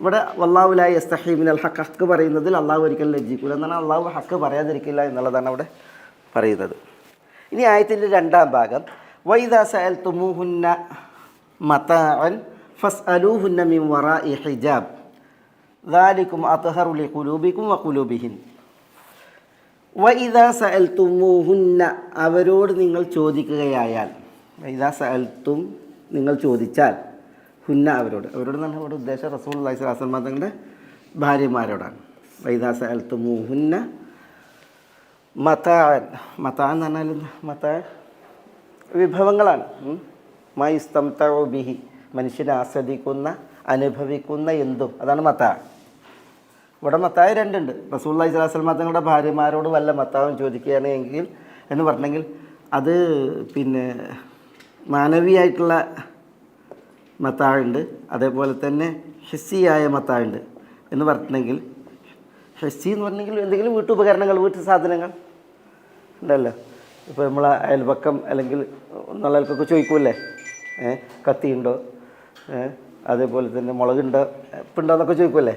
ഇവിടെ വല്ലാഹു ലാ യസ്തഹി മിനൽ ഹഖ്, ഹക്ക് പറയുന്നതിൽ അള്ളാഹു ഒരിക്കലും ലജ്ജിക്കില്ല എന്നാണ്, അള്ളാഹു ഹക്ക് പറയാതിരിക്കില്ല എന്നുള്ളതാണ് അവിടെ പറയുന്നത്. ഇനി ആയത്തിൻ്റെ 2ാം ഭാഗം, വൈദാ സഅൽതുമൂഹുന്ന മതാഅൻ ഫസ്അലൂഹുന്ന മിൻ വറാഇ ഹിജാബ് ദാലികും അത്ഹറു ലിഖുലൂബികും വഖുലൂബിഹിൻ. വഇദാ സഅൽതുമൂഹുന്ന, അവരോട് നിങ്ങൾ ചോദിക്കുകയായാൽ, വഇദാ സഅൽതും, നിങ്ങൾ ചോദിച്ചാൽ, ഹുന്ന അവരോട്, അവരോടെന്നാണ് അവിടെ ഉദ്ദേശം റസൂലുള്ളാഹി സ്വല്ലല്ലാഹു അലൈഹി വസല്ലം തങ്ങളുടെ ഭാര്യമാരോടാണ്. വഇദാ സഅൽതുമൂഹുന്ന മതാഅൻ, മതാഅൻ എന്ന് പറഞ്ഞാൽ മതാഅ വിഭവങ്ങളാണ്. മൈസ്തംതഉ ബിഹി, മനുഷ്യനെ ആസ്വദിക്കുന്ന അനുഭവിക്കുന്ന എന്തും, അതാണ് മതാഅ. ഇവിടെ മത്തായ 2 ഉണ്ട്. റസൂലുള്ളാഹി സ്വല്ലല്ലാഹു അലൈഹി വസല്ലം തങ്ങളുടെ ഭാര്യമാരോട് വല്ല മത്താവും ചോദിക്കുകയാണെങ്കിൽ എന്ന് പറഞ്ഞെങ്കിൽ അത് പിന്നെ മാനവിയായിട്ടുള്ള മത്താഴുണ്ട്, അതേപോലെ തന്നെ ഹിസ്സിയായ മത്താഴുണ്ട്. എന്ന് പറഞ്ഞിട്ടുണ്ടെങ്കിൽ ഹിസ്സി എന്ന് പറഞ്ഞെങ്കിൽ എന്തെങ്കിലും വീട്ടുപകരണങ്ങൾ, വീട്ടു സാധനങ്ങൾ ഉണ്ടല്ലോ. ഇപ്പോൾ നമ്മൾ അയൽപക്കം അല്ലെങ്കിൽ നിലക്കൊക്കെ ചോദിക്കൂല്ലേ, കത്തിയുണ്ടോ, അതേപോലെ തന്നെ മുളകുണ്ടോ ഉപ്പുണ്ടോ എന്നൊക്കെ ചോദിക്കുമല്ലേ,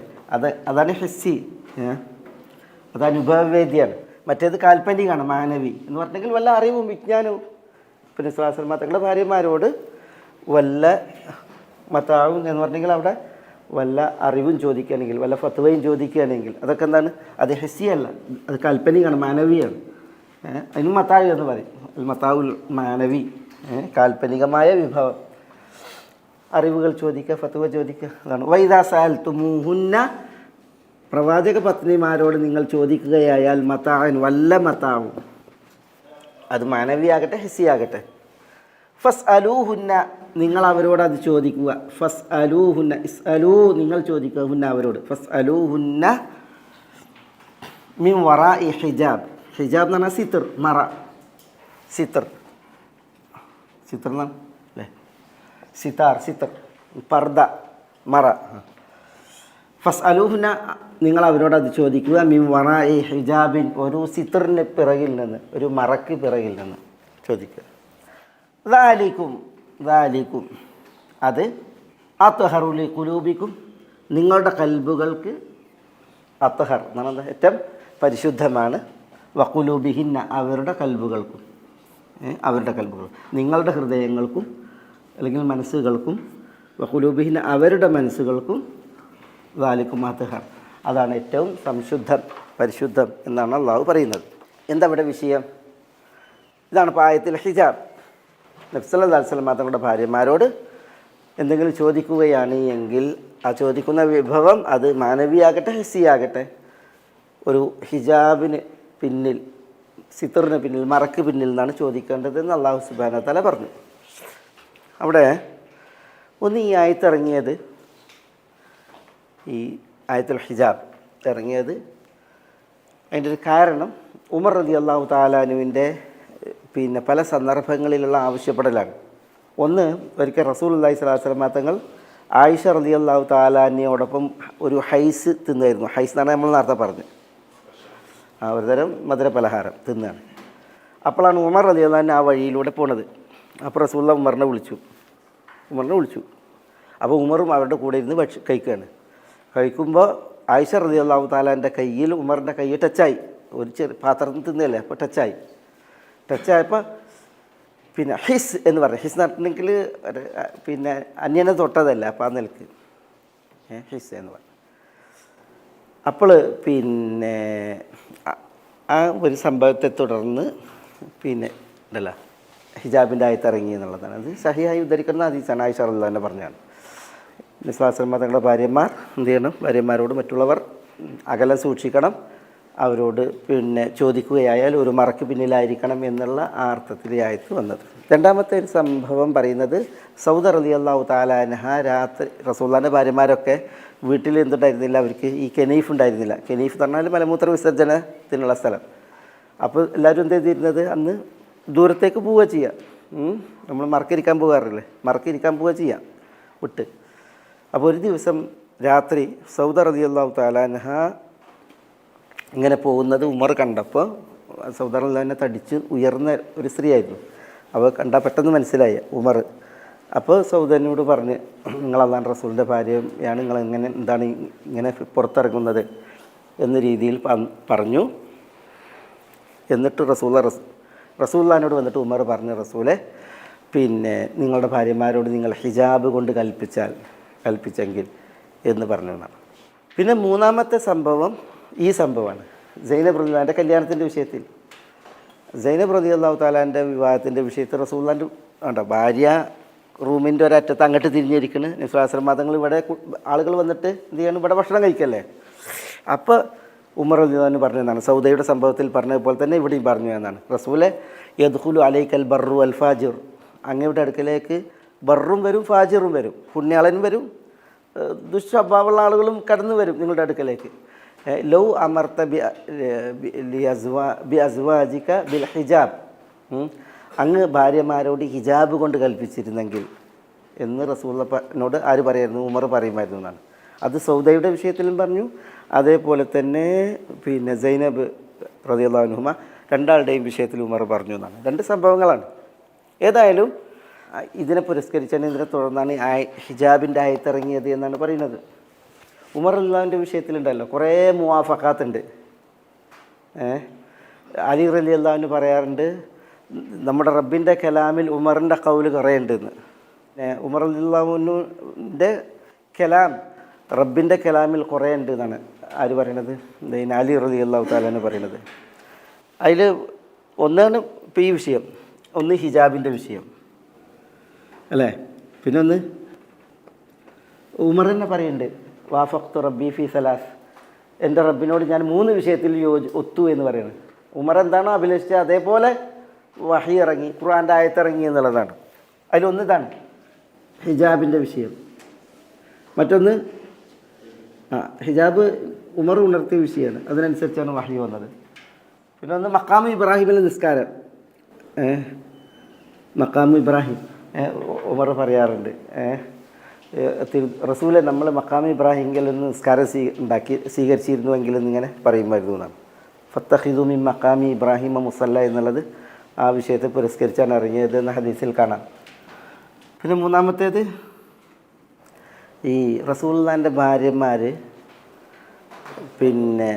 അതാണ് ഹിസ്സി, അത് അനുഭവവേദ്യാണ്. മറ്റേത് കാൽപ്പനികമാണ്, മാനവി എന്ന് പറഞ്ഞെങ്കിൽ വല്ല അറിവും വിജ്ഞാനവും. പിന്നെ സ്വാശ്രമ തങ്ങളുടെ ഭാര്യമാരോട് വല്ല മത്താവും എന്ന് പറഞ്ഞെങ്കിൽ അവിടെ വല്ല അറിവും ചോദിക്കുകയാണെങ്കിൽ, വല്ല ഫത്വയും ചോദിക്കുകയാണെങ്കിൽ അതൊക്കെ എന്താണ്, അത് ഹിസ്സിയല്ല, അത് കാൽപ്പനികമാണ്, മാനവിയാണ്. അതിന് മത്താവ് എന്ന് പറയും. മത്താവുൽ മാനവി, കാൽപ്പനികമായ വിഭവം, അറിവുകൾ ചോദിക്കുക, ഫത്വ ചോദിക്കുക, അതാണ്. വൈദാ സഅൽതുമൂഹുന്ന, പ്രവാചക പത്നിമാരോട് നിങ്ങൾ ചോദിക്കുകയായാൽ മത്താഅൻ, വല്ല മത്താവും, അത് മാനവിയാകട്ടെ ഹിസ്സിയാകട്ടെ. ഫസ് അലൂഹുന്ന, നിങ്ങൾ അവരോട് അത് ചോദിക്കുക. ഫസ് അലൂഹുന്ന, ഇസ്അലൂ, നിങ്ങൾ ചോദിക്കുക, ഹുന്ന അവരോട്. ഫസ് അലൂഹുന്ന മിൻ വറാഇ ഹിജാബ്. ഹിജാബ് എന്ന് പറഞ്ഞാൽ സിത്തർ, മറ, സിത്തർ, സിത്തർ എന്നാണ് അല്ലേ, സിത്താർ, സിത്തർ, പർദ, മറ. ഫസ് അലൂഹുന്ന, നിങ്ങൾ അവരോട് അത് ചോദിക്കുക. മിൻ വറാഇ ഹിജാബിൻ, ഒരു സിത്തറിന് പിറകിൽ നിന്ന്, ഒരു മറക്ക് പിറകിൽ നിന്ന് ചോദിക്കുക. ദാലിക്കും, ദാലിക്കും, അത് അത്ഹറു ലി ഖുലൂബിക്കും, നിങ്ങളുടെ കൽബുകൾക്ക്, അത്ഹർ എന്ന് പറഞ്ഞാൽ ഏറ്റവും പരിശുദ്ധമാണ്. വഖുലൂബിഹിന്ന, അവരുടെ കൽബുകൾക്കും, അവരുടെ കൽബുകൾ, നിങ്ങളുടെ ഹൃദയങ്ങൾക്കും അല്ലെങ്കിൽ മനസ്സുകൾക്കും, വഖുലൂബിഹിന്ന, അവരുടെ മനസ്സുകൾക്കും, ദാലിക്കും അത്ഹർ, അതാണ് ഏറ്റവും സംശുദ്ധം, പരിശുദ്ധം എന്നാണ് അള്ളാഹു പറയുന്നത്. എന്താ ഇവിടെ വിഷയം? ഇതാണ് ഇപ്പോൾ ആയത്തിൽ ഹിജാബ്. നബി സല്ലല്ലാഹു അലൈഹി വസല്ലം തങ്ങളുടെ ഭാര്യമാരോട് എന്തെങ്കിലും ചോദിക്കുകയാണ് എങ്കിൽ ആ ചോദിക്കുന്ന വിഭവം അത് മാനവിയാകട്ടെ ഹിസ്സിയാകട്ടെ, ഒരു ഹിജാബിന് പിന്നിൽ, സിത്തറിന് പിന്നിൽ, മറക്ക് പിന്നിൽ നിന്നാണ് ചോദിക്കേണ്ടതെന്ന് അള്ളാഹു സുബ്ഹാനഹു വ തആല പറഞ്ഞു. അവിടെ ഒന്ന് ഈ ആയത്ത് ഇറങ്ങിയത്, ഈ ആയത്തുൽ ഹിജാബ് ഇറങ്ങിയത്, അതിൻ്റെ ഒരു കാരണം ഉമർ റളിയല്ലാഹു തആല അൻഹുവിൻ്റെ പിന്നെ പല സന്ദർഭങ്ങളിലുള്ള ആവശ്യപ്പെടലാണ്. ഒന്ന്, ഒരിക്കൽ റസൂലുള്ളാഹി സ്വല്ലല്ലാഹു അലൈഹി വസല്ലം തങ്ങൾ ആയിഷ റളിയല്ലാഹു തആല അൻഹയോടൊപ്പം ഒരു ഹൈസ് തിന്നായിരുന്നു. ഹൈസ് എന്ന് പറഞ്ഞാൽ നമ്മൾ നേരത്തെ പറഞ്ഞു, ഒരു തരം മധുരപലഹാരം തിന്നാണ്. അപ്പോഴാണ് ഉമർ റളിയല്ലാഹു അൻഹു ആ വഴിയിലൂടെ പോണത്. അപ്പോൾ റസൂലുള്ളാഹി ഉമറിനെ വിളിച്ചു. അപ്പോൾ ഉമറും അവരുടെ കൂടെ ഇരുന്ന് കഴിക്കുകയാണ്. കഴിക്കുമ്പോൾ ആയിഷ റളിയല്ലാഹു തആലാൻ്റെ കയ്യിൽ ഉമറിൻ്റെ കൈ ടച്ചായി. ഒരു ചെറിയ പാത്രത്തിൽ തിന്നല്ലേ, അപ്പോൾ ടച്ചായപ്പോൾ പിന്നെ ഹിസ് എന്ന് പറഞ്ഞു. ഹിസ് എന്ന് പറഞ്ഞിട്ടുണ്ടെങ്കിൽ പിന്നെ അന്യനെ തൊട്ടതല്ല, അപ്പോൾ ആ നിലക്ക് ഹിസ് എന്ന് പറഞ്ഞു. അപ്പോൾ പിന്നെ ആ ഒരു സംഭവത്തെ തുടർന്ന് പിന്നെ ഉണ്ടല്ലോ ഹിജാബിൻ്റെ ആയത്ത് ഇറങ്ങി എന്നുള്ളതാണ്. അത് സഹിയായി ഉദ്ധരിക്കുന്ന ഹദീസാണ്, ആയിഷ റളിയല്ലാഹു അൻഹ പറഞ്ഞാണ്. നബി സല്ലല്ലാഹു അലൈഹി വസല്ലം തങ്ങളുടെ ഭാര്യമാർ എന്ത് ചെയ്യണം, ഭാര്യമാരോട് മറ്റുള്ളവർ അകലം സൂക്ഷിക്കണം, അവരോട് പിന്നെ ചോദിക്കുകയായാൽ ഒരു മറക്ക് പിന്നിലായിരിക്കണം എന്നുള്ള ആ അർത്ഥത്തിൽ ആയത്ത് വന്നത്. രണ്ടാമത്തെ ഒരു സംഭവം പറയുന്നത്, സൗദ റളിയല്ലാഹു തആല അൻഹ രാത്രി, റസൂലുള്ളാഹിൻ്റെ ഭാര്യമാരൊക്കെ വീട്ടിൽ എന്തുണ്ടായിരുന്നില്ല, അവർക്ക് ഈ കെനീഫ് ഉണ്ടായിരുന്നില്ല. കെനീഫ് എന്ന് പറഞ്ഞാൽ മലമൂത്ര വിസർജനത്തിനുള്ള സ്ഥലം. അപ്പോൾ എല്ലാവരും എന്ത് ചെയ്തിരുന്നത്, അന്ന് ദൂരത്തേക്ക് പോവുക ചെയ്യുക. നമ്മൾ മറക്കിരിക്കാൻ പോകാറില്ലേ, മറക്കിരിക്കാൻ പോവുക ചെയ്യാം വിട്ട്. അപ്പോൾ ഒരു ദിവസം രാത്രി സൗദ റളിയല്ലാഹു തആല അൻഹ ഇങ്ങനെ പോകുന്നത് ഉമർ കണ്ടപ്പോൾ, സൗദ റളിയല്ലാഹു അൻഹ തടിച്ച് ഉയർന്ന ഒരു സ്ത്രീയായിരുന്നു. അപ്പോൾ കണ്ടാൽ പെട്ടെന്ന് മനസ്സിലായി ഉമർ. അപ്പോൾ സൗദനോട് പറഞ്ഞ്, നിങ്ങൾ അല്ലാഹുവിൻ്റെ റസൂലിൻ്റെ ഭാര്യയാണ്, നിങ്ങൾ എന്താണ് ഇങ്ങനെ പുറത്തിറങ്ങുന്നത് എന്ന രീതിയിൽ പറഞ്ഞു. എന്നിട്ട് റസൂലുള്ളാഹിനോട് വന്നിട്ട് ഉമർ പറഞ്ഞു, റസൂലെ, പിന്നെ നിങ്ങളുടെ ഭാര്യമാരോട് നിങ്ങൾ ഹിജാബ് കൊണ്ട് കൽപ്പിച്ചെങ്കിൽ എന്ന് പറഞ്ഞു എന്നാണ്. പിന്നെ മൂന്നാമത്തെ സംഭവം ഈ സംഭവമാണ്, സൈനബ് റളിയല്ലാഹുവിൻ്റെ കല്യാണത്തിൻ്റെ വിഷയത്തിൽ. സൈനബ് റളിയല്ലാഹു തആലാൻ്റെ വിവാഹത്തിൻ്റെ വിഷയത്തിൽ റസൂലുള്ളാഹിൻ്റെ ഭാര്യ റൂമിൻ്റെ ഒരറ്റത്ത് അങ്ങോട്ട് തിരിഞ്ഞിരിക്കുന്നു. നബി സ്വല്ലല്ലാഹു അലൈഹി വസല്ലം തങ്ങൾ ഇവിടെ ആളുകൾ വന്നിട്ട് എന്ത് ചെയ്യണം, ഇവിടെ ഭക്ഷണം കഴിക്കല്ലേ. അപ്പോൾ ഉമർ റളിയല്ലാഹു അൻഹു പറഞ്ഞതാണ്, സൗദയുടെ സംഭവത്തിൽ പറഞ്ഞതുപോലെ തന്നെ ഇവിടെയും പറഞ്ഞു എന്നാണ്. റസൂലെ, യദ്ഖുലു അലൈക്കൽ ബർറു അൽ ഫാജിർ, അങ്ങയുടെ അടുക്കലേക്ക് ബർറും വരും ഫാജിറും വരും, പുണ്യാളനും വരും ദുഷ്സ്വഭാവമുള്ള ആളുകളും കടന്നു വരും നിങ്ങളുടെ അടുക്കലേക്ക്. ലൗ അമർത്ത ബി അസ്വാജിക ബിൽ ഹിജാബ്, അങ്ങ് ഭാര്യമാരോട് ഹിജാബ് കൊണ്ട് കൽപ്പിച്ചിരുന്നെങ്കിൽ എന്ന് റസൂലുള്ളാഹിനോട് ആര് പറയായിരുന്നു, ഉമർ പറയുമായിരുന്നു എന്നാണ്. അത് സൗദയുടെ വിഷയത്തിലും പറഞ്ഞു. അതേപോലെ തന്നെ പിന്നെ സൈനബ് റളിയല്ലാഹു അൻഹുമ രണ്ടാളുടെയും വിഷയത്തിൽ ഉമർ പറഞ്ഞു എന്നാണ്. രണ്ട് സംഭവങ്ങളാണ്. ഏതായാലും ഇതിനെ പുരസ്കരിച്ചാണ്, ഇതിനെ തുടർന്നാണ് ഹിജാബിൻ്റെ ആയത്തിറങ്ങിയത് എന്നാണ് പറയുന്നത്. ഉമർ റളിയല്ലാഹുവിൻ്റെ വിഷയത്തിലുണ്ടല്ലോ കുറേ മുവാഫഖാത്തുണ്ട്. അലി റളിയല്ലാഹു പറയാറുണ്ട്, നമ്മുടെ റബ്ബിൻ്റെ കലാമിൽ ഉമറിൻ്റെ കൗല് കുറേ ഉണ്ടെന്ന്. ഉമർ റളിയല്ലാഹുവിൻ്റെ കലാം റബ്ബിൻ്റെ കലാമിൽ കുറേ ഉണ്ട് എന്നാണ് ആര് പറയണത്? അലി റളിയല്ലാഹു തആല പറയണത്. അതിൽ ഒന്നാണ് ഇപ്പോൾ ഈ വിഷയം, ഒന്ന് ഹിജാബിൻ്റെ വിഷയം അല്ലേ. പിന്നെ ഒന്ന് ഉമർ തന്നെ പറയുന്നുണ്ട്, വാഫഖ്തു റബ്ബി ഫി സലാസ്, എൻ്റെ റബ്ബിനോട് ഞാൻ 3 വിഷയത്തിൽ ഒത്തു എന്ന് പറയുന്നത്. ഉമർ എന്താണോ അഭിലഷിച്ചത് അതേപോലെ വഹി ഇറങ്ങി, ഖുർആൻ്റെ ആയത്തിറങ്ങി എന്നുള്ളതാണ്. അതിലൊന്ന് ഇതാണ് ഹിജാബിൻ്റെ വിഷയം. മറ്റൊന്ന് ഹിജാബ് ഉമർ ഉണർത്തിയ വിഷയമാണ്, അതിനനുസരിച്ചാണ് വഹി വന്നത്. പിന്നെ ഒന്ന് മഖാമു ഇബ്രാഹിമിലെ നിസ്കാരം. മഖാമു ഇബ്രാഹിം ഉമർ പറയാറുണ്ട്, റസൂലെ നമ്മൾ മഖാമു ഇബ്രാഹിമിൽ നിന്ന് നിസ്കാരം സ്വീകരിച്ചിരുന്നുവെങ്കിൽ എന്നിങ്ങനെ പറയുമായിരുന്നു എന്നാണ്. ഫത്തഖിദു മിൻ മഖാമി ഇബ്രാഹിമ മുസല്ല എന്നുള്ളത് ആ വിഷയത്തെ പുരസ്കരിച്ചാണ് ഇറങ്ങിയത് എന്ന ഹദീസിൽ കാണാം. പിന്നെ മൂന്നാമത്തേത് ഈ റസൂലുള്ളാഹിൻ്റെ ഭാര്യമാർ പിന്നെ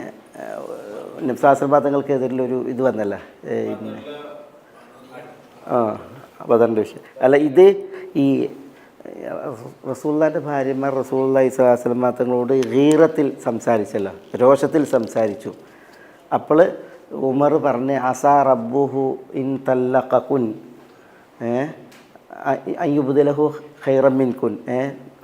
നബ്സാസ്രബാദങ്ങൾക്കെതിരിലൊരു ഇത് വന്നല്ല, ബദറിൻ്റെ വിഷയം അല്ല, ഇത് ഈ റസൂലുള്ളാഹിൻ്റെ ഭാര്യമാർ റസൂലുള്ളാഹി സ്വല്ലല്ലാഹു അലൈഹി വസല്ലം തങ്ങളോട് ഗീറത്തിൽ സംസാരിച്ചല്ലോ, രോഷത്തിൽ സംസാരിച്ചു. അപ്പോൾ ഉമർ പറഞ്ഞ് അസാ റബ്ബുഹു ഇൻ തല്ലഖകുൻ അയ്യുബ്ദിലഹു ഖൈറൻ മിൻകുൻ,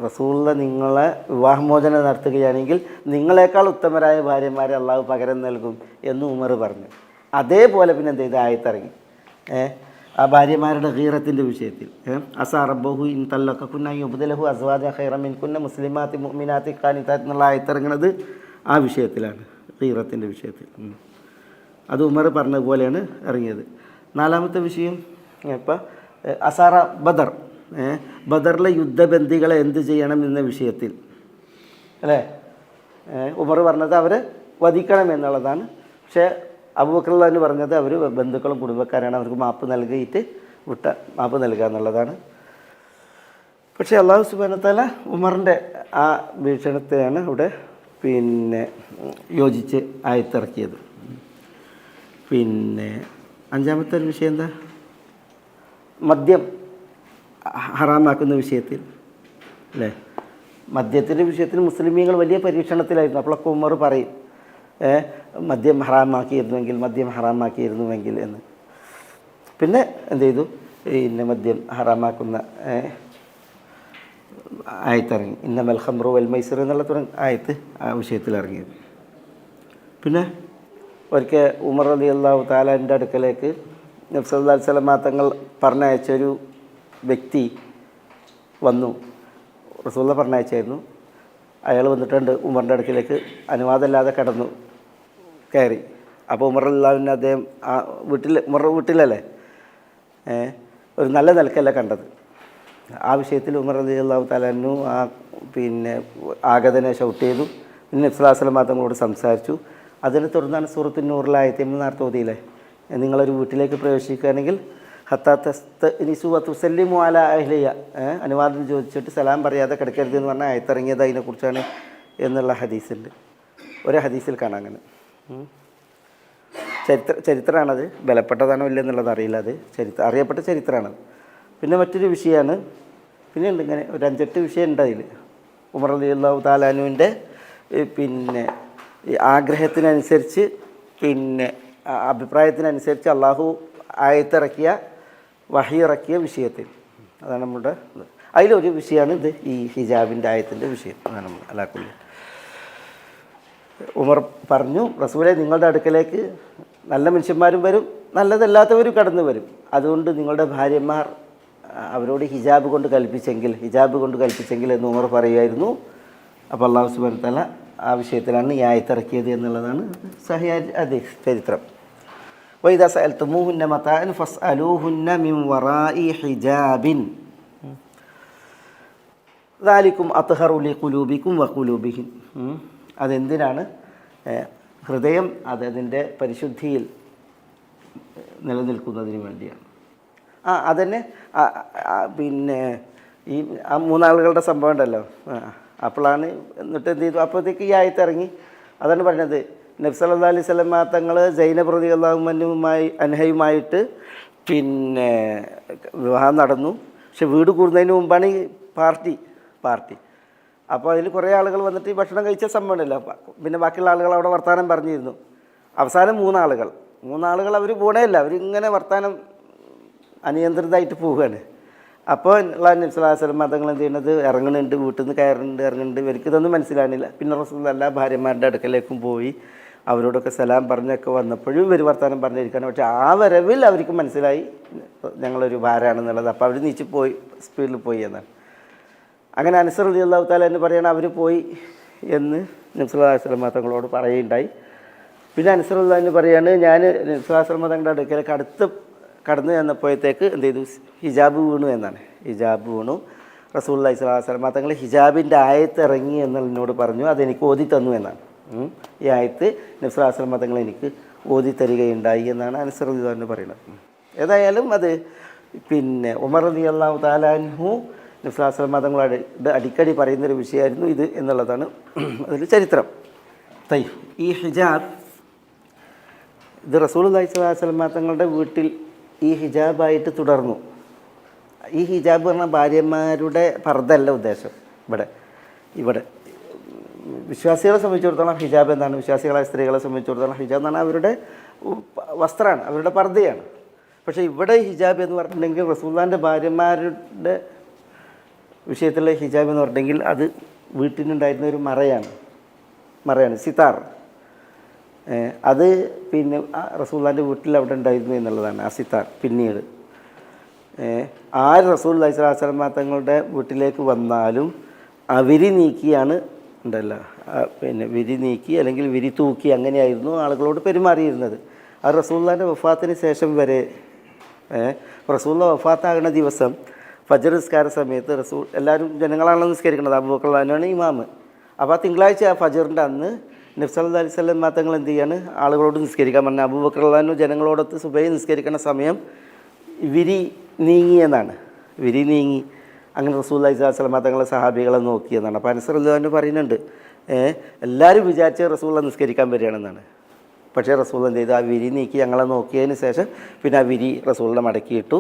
റസൂലുള്ള നിങ്ങളെ വിവാഹമോചനം നടത്തുകയാണെങ്കിൽ നിങ്ങളെക്കാൾ ഉത്തമരായ ഭാര്യമാരെ അള്ളാഹു പകരം നൽകും എന്ന് ഉമർ പറഞ്ഞു. അതേപോലെ പിന്നെ എന്ത് ചെയ്ത് ആയത്തിറങ്ങി ആ ഭാര്യമാരുടെ ഗീറത്തിൻ്റെ വിഷയത്തിൽ. അസാ റബ്ബുഹു ഇൻ തല്ലഖകുൻ അയ്യുബ്ദിലഹു അസ്വാജ ഖൈറൻ മിൻകുൻ മുസ്ലിമാത്തി മുഅ്മിനാത്തി ഖാനിതാത്ത് എന്നുള്ള ആയത്തിറങ്ങുന്നത് ആ വിഷയത്തിലാണ്, ഗീറത്തിൻ്റെ വിഷയത്തിൽ. അത് ഉമർ പറഞ്ഞതുപോലെയാണ് ഇറങ്ങിയത്. നാലാമത്തെ വിഷയം ഇപ്പം അസാറ ബദർ, ബദറിലെ യുദ്ധബന്ദികളെ എന്ത് ചെയ്യണം എന്ന വിഷയത്തിൽ അല്ലേ. ഉമർ പറഞ്ഞത് അവരെ വധിക്കണം എന്നുള്ളതാണ്. പക്ഷേ അബൂബക്കർ എന്ന് പറഞ്ഞത് അവർ ബന്ധുക്കളും കുടുംബക്കാരാണ്, അവർക്ക് മാപ്പ് നൽകിയിട്ട് മാപ്പ് നൽകുക എന്നുള്ളതാണ്. പക്ഷേ അല്ലാഹു സുബ്ഹാനഹു വ തആല ഉമറിൻ്റെ ആ വീക്ഷണത്തെയാണ് ഇവിടെ പിന്നെ യോജിച്ച് ആയത്തിറക്കിയത്. പിന്നെ അഞ്ചാമത്തെ ഒരു വിഷയം എന്താ, മദ്യം ഹറാമാക്കുന്ന വിഷയത്തിൽ അല്ലേ. മദ്യത്തിൻ്റെ വിഷയത്തിൽ മുസ്ലിമീങ്ങൾ വലിയ പരീക്ഷണത്തിലായിരുന്നു. അപ്പോഴൊക്കെ ഉമർ പറയും മദ്യം ഹറാമാക്കിയിരുന്നുവെങ്കിൽ എന്ന്. പിന്നെ എന്ത് ചെയ്തു, പിന്നെ മദ്യം ഹറാമാക്കുന്ന ആയത്തിറങ്ങി, ഇന്നമൽ ഖംറു വൽ മൈസിർ എന്നുള്ള ആയത്ത് ആ വിഷയത്തിൽ ഇറങ്ങിയത്. പിന്നെ ഒരിക്കൽ ഉമർ റളിയല്ലാഹു തആലയുടെ അടുക്കലേക്ക് നബി സല്ലല്ലാഹു അലൈഹി വസല്ലം തങ്ങൾ പറഞ്ഞയച്ചൊരു വ്യക്തി വന്നു, റസൂലുള്ളാഹി പറഞ്ഞയച്ചായിരുന്നു. അയാൾ വന്നിട്ടുണ്ട് ഉമറിൻ്റെ അടുക്കലേക്ക്, അനുവാദമില്ലാതെ കയറി. അപ്പോൾ ഉമർ റളിയല്ലാഹുവിനെ അദ്ദേഹം ആ ഉമറുടെ വീട്ടിലല്ലേ, ഒരു നല്ല നിലക്കല്ല കണ്ടത്. ആ വിഷയത്തിൽ ഉമർ റളിയല്ലാഹു തആല ആ പിന്നെ ആഗതനെ ഷൗട്ട് ചെയ്തു. പിന്നെ നബി സല്ലല്ലാഹു അലൈഹി വസല്ലം തങ്ങളോട് സംസാരിച്ചു. അതിനെ തുടർന്നാണ് സൂറത്തു നൂറിലെ ആയത്ത് നേരത്തെ ഓതിയില്ലേ, നിങ്ങളൊരു വീട്ടിലേക്ക് പ്രവേശിക്കുകയാണെങ്കിൽ ഹത്താത്തസ്തനിസു വതുസല്ലിമു അലാ അഹ്ലിയ, അനുവാദം ചോദിച്ചിട്ട് സലാം പറയാതെ കിടക്കരുത് എന്ന് പറഞ്ഞാൽ ആയത്തിറങ്ങിയത് അതിനെക്കുറിച്ചാണ് എന്നുള്ള ഹദീസുണ്ട്. ഒരു ഹദീസിൽ കാണാം അങ്ങനെ. ചരിത്രമാണത്, ബലപ്പെട്ടതാണോ ഇല്ല എന്നുള്ളത് അറിയില്ല, അത് അറിയപ്പെട്ട ചരിത്രമാണത്. പിന്നെ മറ്റൊരു വിഷയമാണ്, പിന്നെ ഉണ്ട് ഇങ്ങനെ ഒരു 5-8 വിഷയം ഉണ്ട് അതിൽ. ഉമർ റളിയല്ലാഹു തആല അൻഹുവിൻ്റെ പിന്നെ ആഗ്രഹത്തിനനുസരിച്ച് പിന്നെ അഭിപ്രായത്തിനനുസരിച്ച് അള്ളാഹു ആയത്തിറക്കിയ വഹി ഇറക്കിയ വിഷയത്തിൽ, അതാണ് നമ്മുടെ അതിലൊരു വിഷയമാണ് ഇത്, ഈ ഹിജാബിൻ്റെ ആയത്തിൻ്റെ വിഷയം. അതാണ് നമ്മൾ അലാക്കുള്ളി. ഉമർ പറഞ്ഞു, റസൂലെ നിങ്ങളുടെ അടുക്കലേക്ക് നല്ല മനുഷ്യന്മാരും വരും, നല്ലതല്ലാത്തവരും കടന്നു വരും. അതുകൊണ്ട് നിങ്ങളുടെ ഭാര്യമാർ അവരോട് ഹിജാബ് കൊണ്ട് കൽപ്പിച്ചെങ്കിൽ എന്ന് ഉമർ പറയുമായിരുന്നു. അപ്പോൾ അല്ലാഹു സുബ്ഹാനഹു വ തആല ആ വിഷയത്തിലാണ് ഈ ആയത്തിറക്കിയത് എന്നുള്ളതാണ് സഹിഹ് ചരിത്രം. വഇദാ സഅൽതുമൂഹുന്ന മതാഅൻ ഫസ്അലൂഹുന്ന മിൻ വറാഇ ഹിജാബിൻ ദാലികും അത്ഹറു ലിഖുലൂബികും വഖുലൂബിഹിം. അതെന്തിനാണ്? ഹൃദയം അതിൻ്റെ പരിശുദ്ധിയിൽ നിലനിൽക്കുന്നതിന് വേണ്ടിയാണ്. അതന്നെ. പിന്നെ ഈ ആ മൂന്നാളുകളുടെ സംഭവം ഉണ്ടല്ലോ, അപ്പോഴാണ് എന്നിട്ട് എന്ത് ചെയ്തു, അപ്പോഴത്തേക്ക് ഈ ആയത്തിറങ്ങി. അതാണ് പറഞ്ഞത്, നബി സല്ലല്ലാഹു അലൈഹി വസല്ലം തങ്ങൾ സൈനബ് റളിയല്ലാഹു അൻഹയുമായിട്ട് പിന്നെ വിവാഹം നടന്നു. പക്ഷെ വീട് കൂടുന്നതിന് മുമ്പാണ് ഈ പാർട്ടി. അപ്പോൾ അതിൽ കുറേ ആളുകൾ വന്നിട്ട് ഈ ഭക്ഷണം കഴിച്ച സംഭവം ഉണ്ടല്ലോ. പിന്നെ ബാക്കിയുള്ള ആളുകൾ അവിടെ വർത്തമാനം പറഞ്ഞിരുന്നു. അവസാനം മൂന്നാളുകൾ അവർ പോണേയില്ല, അവരിങ്ങനെ വർത്തമാനം അനിയന്ത്രിതമായിട്ട് പോവുകയാണ്. അപ്പോൾ നബി സല്ലല്ലാഹു അലൈഹി വസല്ലം തങ്ങൾ എന്ത് ചെയ്യുന്നത്, ഇറങ്ങുന്നുണ്ട്, വീട്ടിൽ നിന്ന് ഇറങ്ങുന്നുണ്ട്. ഇവർക്ക് ഇതൊന്നും മനസ്സിലാകുന്നില്ല. പിന്നെ റസൂൽ എല്ലാ ഭാര്യമാരുടെ അടുക്കലേക്കും പോയി അവരോടൊക്കെ സലാം പറഞ്ഞൊക്കെ വന്നപ്പോഴും ഇവർ വർത്തമാനം പറഞ്ഞിരിക്കുകയാണ്. പക്ഷേ ആ വരവിൽ അവർക്ക് മനസ്സിലായി ഞങ്ങളൊരു ഭാരമാണെന്നുള്ളത്. അപ്പോൾ അവർ നീച്ച് പോയി, സ്പീഡിൽ പോയി എന്നാണ്. അങ്ങനെ അനസ് റളിയല്ലാഹു തആല എന്ന് പറയണം, അവർ പോയി എന്ന് നബി സല്ലല്ലാഹു അലൈഹി വസല്ലം തങ്ങളോട് പറയുകയുണ്ടായി. പിന്നെ അനസ് റളിയല്ലാഹു എന്ന് പറയാണ്, ഞാൻ നബി സല്ലല്ലാഹു അലൈഹി വസല്ലം തങ്ങളുടെ അടുക്കലേക്ക് കടന്നു ചെന്നപ്പോഴത്തേക്ക് എന്ത് ചെയ്തു, ഹിജാബ് വീണു എന്നാണ്. ഹിജാബ് വീണു. റസൂലുള്ളാഹി സ്വല്ലല്ലാഹു അലൈഹി വസല്ലം തങ്ങൾ ഹിജാബിൻ്റെ ആയത്ത് ഇറങ്ങി എന്നോട് പറഞ്ഞു, അതെനിക്ക് ഓതി തന്നു എന്നാണ്. ഈ ആയത്ത് നബി സല്ലല്ലാഹു അലൈഹി വസല്ലം തങ്ങൾ എനിക്ക് ഓതി തരികയുണ്ടായി എന്നാണ് അനസ് റളിയല്ലാഹു അൻഹു പറയുന്നത്. ഏതായാലും അത് പിന്നെ ഉമർ റളിയല്ലാഹു തആല അൻഹു നബി സല്ലല്ലാഹു അലൈഹി വസല്ലം തങ്ങളോട് അടിക്കടി പറയുന്നൊരു വിഷയമായിരുന്നു ഇത് എന്നുള്ളതാണ് അതിൽ ചരിത്രം. ഈ ഹിജാബ് ഇത് റസൂലുള്ളാഹി സ്വല്ലല്ലാഹു അലൈഹി വസല്ലം തങ്ങളുടെ വീട്ടിൽ ഈ ഹിജാബായിട്ട് തുടർന്നു. ഈ ഹിജാബ് പറഞ്ഞാൽ ഭാര്യമാരുടെ പർദ്ദയല്ല ഉദ്ദേശം. ഇവിടെ വിശ്വാസികളെ സംബന്ധിച്ചിടത്തോളം ഹിജാബ് എന്താണ്, വിശ്വാസികളായ സ്ത്രീകളെ സംബന്ധിച്ചിടത്തോളം ഹിജാബ് എന്ന് പറഞ്ഞാൽ അവരുടെ വസ്ത്രമാണ്, അവരുടെ പർദ്ദയാണ്. പക്ഷേ ഇവിടെ ഹിജാബ് എന്ന് പറഞ്ഞിട്ടുണ്ടെങ്കിൽ റസൂലുള്ളാഹിൻ്റെ ഭാര്യമാരുടെ വിഷയത്തിലുള്ള ഹിജാബ് എന്ന് പറഞ്ഞിട്ടുണ്ടെങ്കിൽ അത് വീട്ടിനുണ്ടായിരുന്ന ഒരു മറയാണ് സിതാർ. അത് പിന്നെ റസൂലുള്ളാഹിൻ്റെ വീട്ടിൽ അവിടെ ഉണ്ടായിരുന്നു എന്നുള്ളതാണ് ആ സിതാർ. പിന്നീട് ആര് റസൂലുള്ളാഹി സ്വല്ലല്ലാഹു അലൈഹി വസല്ലം തങ്ങളുടെ വീട്ടിലേക്ക് വന്നാലും ആ വിരി നീക്കിയാണ് ഉണ്ടല്ലോ, പിന്നെ വിരി നീക്കി അല്ലെങ്കിൽ വിരി തൂക്കി അങ്ങനെയായിരുന്നു ആളുകളോട് പെരുമാറിയിരുന്നത്. ആ റസൂലുള്ളാഹിൻ്റെ വഫാത്തിന് ശേഷം വരെ റസൂലുള്ളാഹി വഫാത്താകുന്ന ദിവസം ഫജ്ർ നിസ്കാര സമയത്ത് എല്ലാവരും ജനങ്ങളാണല്ലോ നിസ്കരിക്കുന്നത്, അബൂബക്കർ റളിയല്ലാഹു ഇമാമ്. അപ്പോൾ ആ തിങ്കളാഴ്ച ആ ഫജ്റിൻ്റെ അന്ന് നബി സല്ലല്ലാഹു അലൈഹി വസല്ലം തങ്ങൾ എന്ത് ചെയ്യാണ്, ആളുകളോട് നിസ്കരിക്കാൻ പറഞ്ഞാൽ അബൂബക്കർ റളിയല്ലാഹു ജനങ്ങളോടൊത്ത് സുബഹി നിസ്കരിക്കുന്ന സമയം വിരി നീങ്ങിയെന്നാണ്. വിരി നീങ്ങി അങ്ങനെ റസൂലുള്ളാഹി സ്വല്ലല്ലാഹു അലൈഹി വസല്ലം തങ്ങളെ സഹാബികളെ നോക്കിയെന്നാണ്. അപ്പോൾ അനസ് റളിയല്ലാഹു പറയുന്നുണ്ട്, എല്ലാവരും വിചാരിച്ച് റസൂലുള്ളാഹി നിസ്കരിക്കാൻ വരികയാണെന്നാണ്. പക്ഷേ റസൂൽ എന്ത് ചെയ്തു, ആ വിരി നീക്കി ഞങ്ങളെ നോക്കിയതിന് ശേഷം പിന്നെ ആ വിരി റസൂലിനെ മടക്കിയിട്ടു.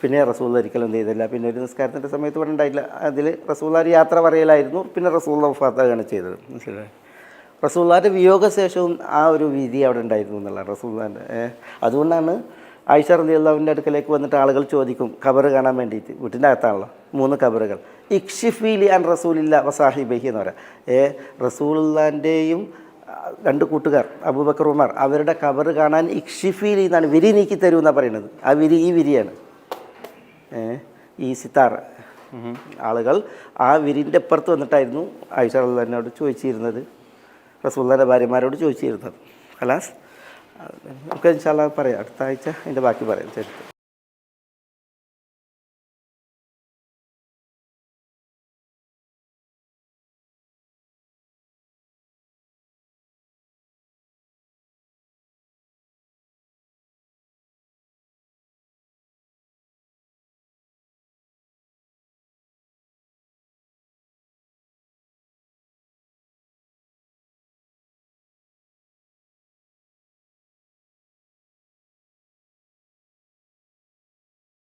പിന്നെ റസൂൽ ഒരിക്കലും എന്ത് ചെയ്തില്ല, പിന്നെ ഒരു നിസ്കാരത്തിൻ്റെ സമയത്ത് ഇവിടെ ഉണ്ടായില്ല. അതിൽ റസൂലുള്ളാഹി യാത്ര പറയലായിരുന്നു. പിന്നെ റസൂലുള്ളാഹി വഫാത്താകുകയാണ് ചെയ്തത്. മനസ്സിലായി. റസൂലുള്ളാഹിൻ്റെ വിയോഗശേഷവും ആ ഒരു വിധി അവിടെ ഉണ്ടായിരുന്നു എന്നുള്ളതാണ് റസൂലുള്ളാഹിൻ്റെ. അതുകൊണ്ടാണ് ആയിഷ റളിയല്ലാഹുവിൻ്റെ അടുക്കലേക്ക് വന്നിട്ട് ആളുകൾ ചോദിക്കും ഖബർ കാണാൻ വേണ്ടിയിട്ട്. വീട്ടിൻ്റെ അകത്താണല്ലോ 3 ഖബറുകൾ. ഇക്ഷിഫീലി അൻ റസൂലില്ല വസാഹിബൈഹി എന്ന് പറയാം. റസൂലുള്ളാഹിൻ്റെയും 2 കൂട്ടുകാർ അബൂബക്കർ ഉമർ അവരുടെ ഖബർ കാണാൻ ഇക്ഷിഫീലി എന്നാണ്, വിരി നീക്കി തരൂ എന്നാണ് പറയുന്നത്. ആ വിരി ഈ വിരിയാണ്, ഈ സിത്താർ. ആളുകൾ ആ വിരിൻ്റെ അപ്പുറത്ത് വന്നിട്ടായിരുന്നു ആയിഷ റളിയല്ലാഹുവിനോട് ചോദിച്ചിരുന്നത്, റസൂലുള്ളാഹിയുടെ ഭാര്യമാരോട് ചോദിച്ചിരുന്നത്. ഖലാസ് നമുക്ക് ഇൻഷാ അല്ലാഹ് പറയാം, അടുത്ത ആഴ്ച അതിൻ്റെ ബാക്കി പറയാം. ശരി.